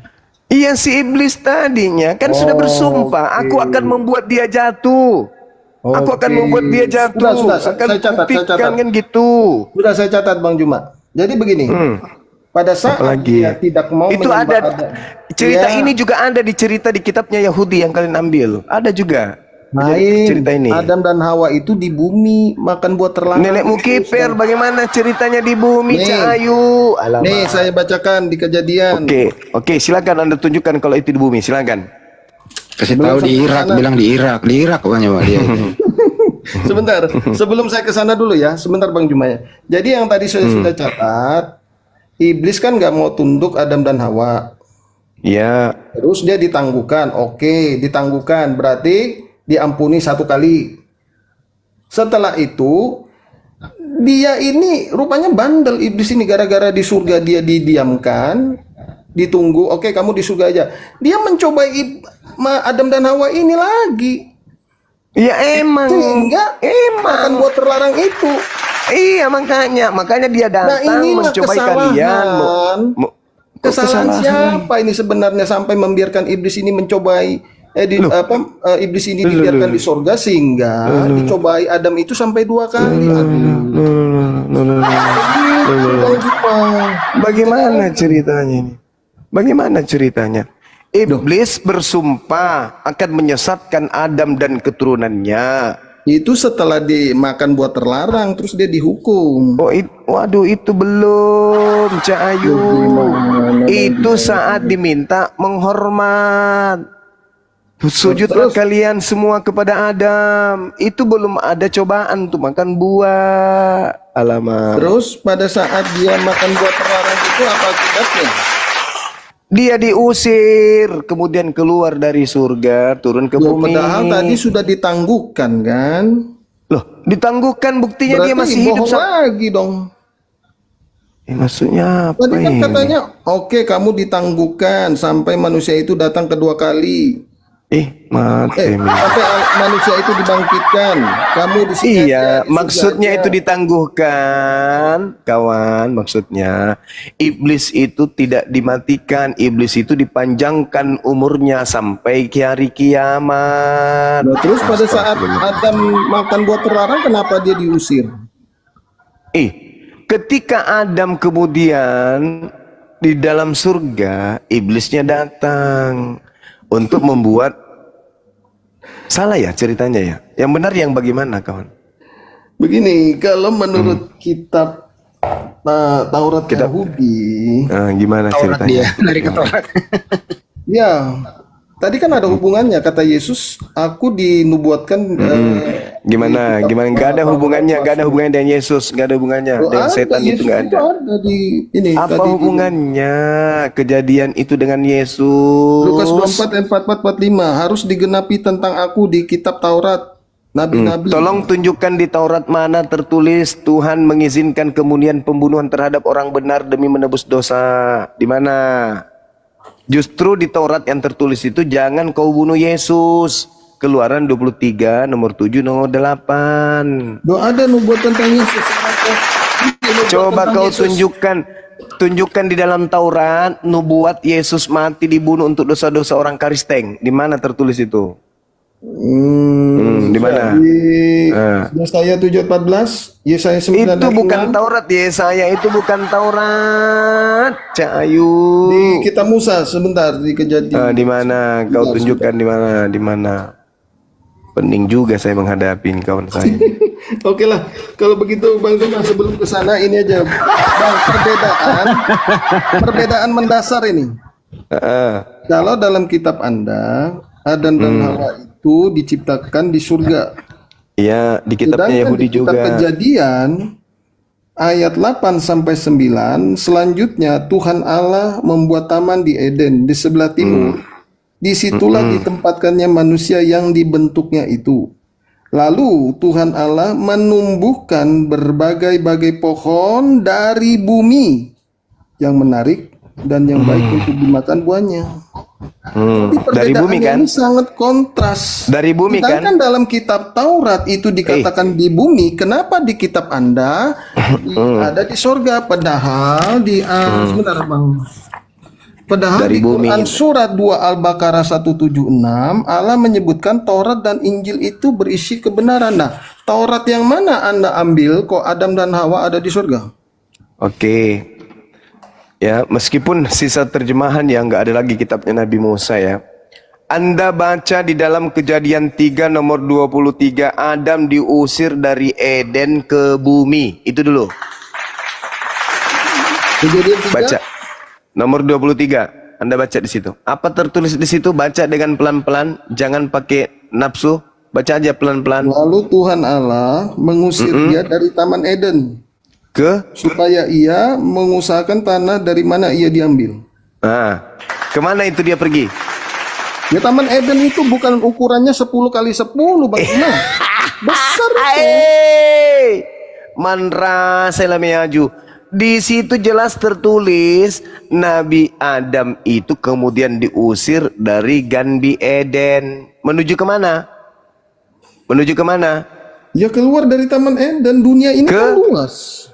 Iya si iblis tadinya kan sudah bersumpah, aku akan membuat dia jatuh. Aku akan membuat dia jatuh.
Sudah,
akan
saya catat.
kan gitu.
Sudah saya catat Bang Juma. Jadi begini. Pada saat dia tidak mau
itu ada cerita ini juga ada di cerita di kitabnya Yahudi yang kalian ambil. Ada juga. Cerita ini.
Adam dan Hawa itu di bumi makan buah terlarang.
Nenekmu kiper, bagaimana ceritanya di bumi, Cak Ayu? Alamak.
Nih saya bacakan di Kejadian.
Oke, silakan Anda tunjukkan kalau itu di bumi, silakan.
Kasih tahu di Irak, bilang di Irak pokoknya Pak dia.
Sebentar, sebelum saya ke sana dulu ya, sebentar Bang Jumaya. Jadi yang tadi saya sudah catat, iblis kan nggak mau tunduk Adam dan Hawa.
Iya.
Terus dia ditangguhkan. Oke, ditangguhkan berarti diampuni 1 kali. Setelah itu dia ini rupanya bandel iblis ini, gara-gara di surga dia didiamkan, ditunggu. Oke, kamu di surga aja. Dia mencobai Adam dan Hawa ini lagi.
Ya emang.
Makan buah terlarang itu.
Iya makanya dia datang mencobai kalian.
Kesalahan siapa ini sebenarnya sampai membiarkan iblis ini mencobai iblis ini dibiarkan di surga sehingga dicobai Adam itu sampai 2 kali.
Bagaimana ceritanya ini? Bagaimana ceritanya? Iblis bersumpah akan menyesatkan Adam dan keturunannya.
Itu setelah dimakan buah terlarang, terus dia dihukum.
Waduh, itu belum, Cak Ayu. Itu saat diminta menghormat. Sujudlah kalian semua kepada Adam. Itu belum ada cobaan untuk makan buah. Alamak.
Terus pada saat dia makan buah terlarang itu apa akibatnya?
Dia diusir, kemudian keluar dari surga, turun ke bumi.
Padahal tadi sudah ditangguhkan kan?
Loh, ditangguhkan buktinya dia masih hidup
lagi dong.
Maksudnya apa?
Tadi kan katanya, oke, kamu ditangguhkan sampai manusia itu datang kedua kali.
Mati.
Sampai manusia itu dibangkitkan. Kamu di sini.
Iya, maksudnya itu ditangguhkan, kawan. Maksudnya iblis itu tidak dimatikan, iblis itu dipanjangkan umurnya sampai ke hari kiamat.
Terus pada saat Adam makan buah terlarang, kenapa dia diusir?
Ketika Adam kemudian di dalam surga, iblisnya datang untuk membuat salah ya ceritanya ya. Yang benar yang bagaimana, kawan?
Begini, kalau menurut kitab Taurat Yahudi,
gimana
Taurat
ceritanya?
Dia dari Taurat.
Ya, tadi kan ada hubungannya, kata Yesus, aku dinubuatkan.
Gimana? Gak ada hubungannya, dengan Yesus, gak ada hubungannya dengan setan itu gak ada. Apa hubungannya kejadian itu dengan Yesus?
Lukas 24 44 45 harus digenapi tentang aku di kitab Taurat. Nabi-nabi.
Tolong tunjukkan di Taurat mana tertulis Tuhan mengizinkan kemunian pembunuhan terhadap orang benar demi menebus dosa. Di mana? Justru di Taurat yang tertulis itu jangan kau bunuh Yesus. Keluaran 23 nomor 7 nomor 8.
Ada nubuat tentang Yesus.
Coba kau tunjukkan di dalam Taurat nubuat Yesus mati dibunuh untuk dosa-dosa orang Kristen. Di mana tertulis itu? Di mana?
Yesaya 7:14, Yesaya 9.
Itu bukan Taurat, Yesaya itu bukan Taurat, Cak Ayu.
Di kitab Musa sebentar di Kejadian.
Di mana? Kau tunjukkan di mana? Pening juga saya menghadapi kawan saya.
Oke lah, kalau begitu Bang Zuma, sebelum ke sana ini aja, Bang, perbedaan mendasar ini. Kalau dalam kitab Anda, Adam dan Hawa itu diciptakan di surga.
Iya, di kitabnya Yahudi juga.
Kitab Kejadian, ayat 8 sampai 9, selanjutnya Tuhan Allah membuat taman di Eden di sebelah timur. Disitulah ditempatkannya manusia yang dibentuknya itu. Lalu Tuhan Allah menumbuhkan berbagai-bagai pohon dari bumi yang menarik dan yang baik untuk dimakan buahnya.
Dari bumi kan?
Ini sangat kontras.
Dari bumi kan?
Sedangkan dalam kitab Taurat itu dikatakan di bumi, kenapa di kitab Anda ada di sorga? Padahal di sebentar Bang. Padahal
Dari
di
bumi.
Quran surat 2 Al-Baqarah 176 Allah menyebutkan Taurat dan Injil itu berisi kebenaran. Nah, Taurat yang mana Anda ambil kok Adam dan Hawa ada di surga?
Oke. Ya, meskipun sisa terjemahan yang nggak ada lagi kitabnya Nabi Musa ya. Anda baca di dalam Kejadian 3 nomor 23, Adam diusir dari Eden ke bumi. Itu dulu.
Kejadian 3
Baca. Nomor 23. Anda baca di situ. Apa tertulis di situ? Baca dengan pelan-pelan, jangan pakai nafsu. Baca aja pelan-pelan.
Lalu Tuhan Allah mengusir dia dari Taman Eden supaya ia mengusahakan tanah dari mana ia diambil.
Nah, kemana itu dia pergi?
Ya Taman Eden itu bukan ukurannya 10 kali 10 Bang. Nah, besar itu.
Manra selamiaju. Di situ jelas tertulis Nabi Adam itu kemudian diusir dari Ganbi Eden. Menuju kemana? Menuju kemana?
Ya keluar dari Taman Eden. Dunia ini kan luas.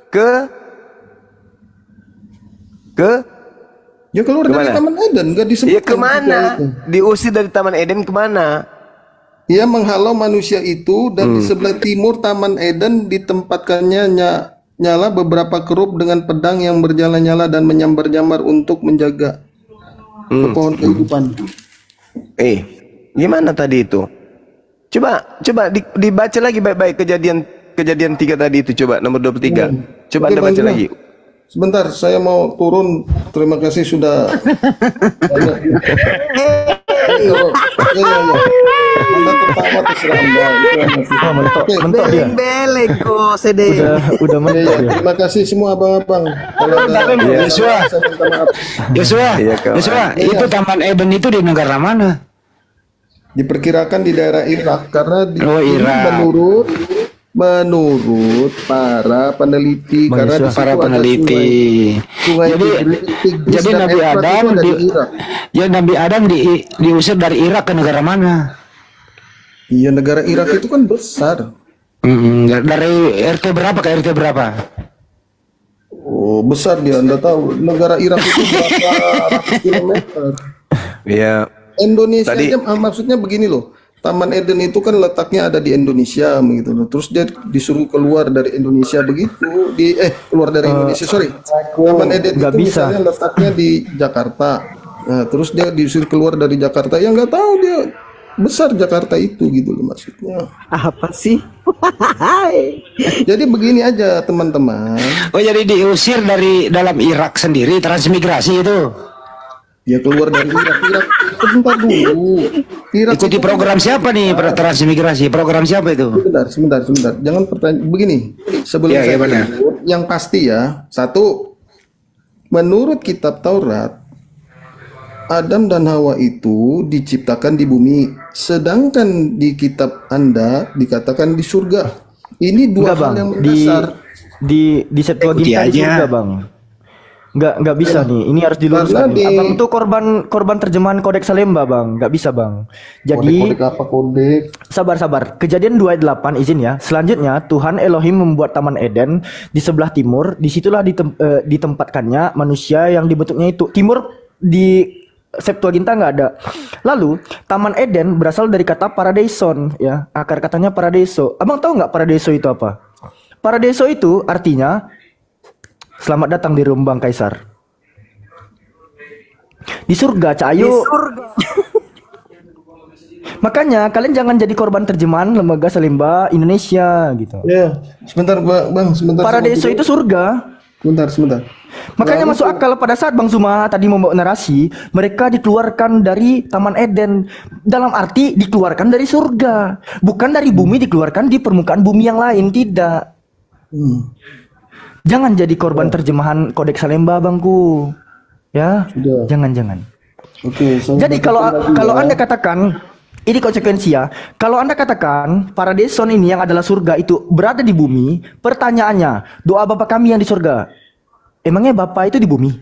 Ya keluar dari Taman Eden. Gak disebutkan.
Ya kemana? Diusir dari Taman Eden kemana?
Ia menghalau manusia itu dan di sebelah timur Taman Eden ditempatkannya nyala beberapa kerup dengan pedang yang bernyala-nyala dan menyambar-nyambar untuk menjaga pohon kehidupan.
Gimana tadi itu? Coba dibaca lagi baik-baik kejadian 3 tadi itu, coba nomor 23. Coba Anda baca lagi.
Sebentar, saya mau turun. Terima kasih sudah. Anda tertawa terserah Anda.
Mentok dia. Beleko sede. Udah mentok dia.
Terima kasih semua abang-abang.
Yosua, itu Taman Eden itu di negara mana?
Diperkirakan di daerah Irak karena
Irak.
menurut para peneliti karena
para peneliti. Jadi Nabi Adam Nabi Adam diusir dari Irak ke negara mana?
Iya, negara Irak itu kan besar.
Dari RT berapa ke RT berapa?
Oh, besar dia. Anda tahu negara Irak itu berapa ratus kilometer?
Iya.
Indonesia aja, maksudnya begini loh. Taman Eden itu kan letaknya ada di Indonesia begitu loh. Terus dia disuruh keluar dari Indonesia begitu. Keluar dari Indonesia, sorry. Taman Eden itu misalnya letaknya di Jakarta. Nah, terus dia disuruh keluar dari Jakarta. Ya nggak tahu dia besar Jakarta itu gitu loh maksudnya.
Apa sih?
Jadi begini aja teman-teman.
Oh, jadi diusir dari dalam Irak sendiri, transmigrasi itu.
Ya keluar dari Irak. Sebentar dulu.
Ikuti program siapa nih transmigrasi? Program siapa itu?
Sebentar. Jangan pertanyaan begini. Sebelum saya jawab, yang pasti ya, satu, menurut kitab Taurat, Adam dan Hawa itu diciptakan di bumi, sedangkan di kitab Anda dikatakan di surga. Ini dua hal yang mendasar.
Di Septuaginta di surga, Bang. Nggak bisa nih, ini harus diluruskan. Abang itu korban terjemahan Kodeks Salemba, Bang. Nggak bisa, Bang. Jadi
kodek apa kodek?
Sabar. Kejadian 2:8 izin ya. Selanjutnya Tuhan Elohim membuat Taman Eden di sebelah timur. Disitulah ditempatkannya manusia yang dibentuknya itu. Timur di Septuaginta nggak ada. Lalu Taman Eden berasal dari kata paradeison ya. Akar katanya paradiso. Abang tahu nggak paradiso itu apa? Paradiso itu artinya selamat datang di Rumbang Kaisar. Di surga, Cahayu. Makanya kalian jangan jadi korban terjemahan Lembaga Salemba Indonesia gitu.
Ya, sebentar Bang, sebentar.
Paradiso itu surga.
Sebentar.
Makanya masuk akal pada saat Bang Zuma tadi membawa narasi, mereka dikeluarkan dari Taman Eden. Dalam arti dikeluarkan dari surga, bukan dari bumi dikeluarkan di permukaan bumi yang lain, tidak. Jangan jadi korban terjemahan Kodeks Salemba, Bangku. Ya,
Sudah.
jangan.
Oke, saya
Jadi
bacakan lagi
kalau
ya.
Anda katakan ini konsekuensi ya. Kalau Anda katakan Paradison ini yang adalah surga itu berada di bumi, pertanyaannya, doa Bapa kami yang di surga. Emangnya Bapa itu di bumi?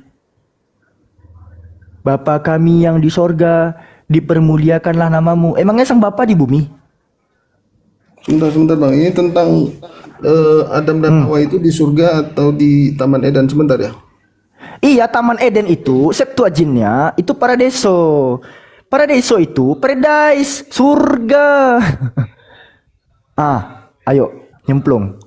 Bapa kami yang di surga, dipermuliakanlah namamu. Emangnya sang Bapa di bumi?
Sebentar Bang, ini tentang Adam dan Hawa itu di surga atau di Taman Eden, sebentar ya.
Iya, Taman Eden itu Septuaginnya itu Paradiso. Paradiso itu paradise, surga. Ayo nyemplung.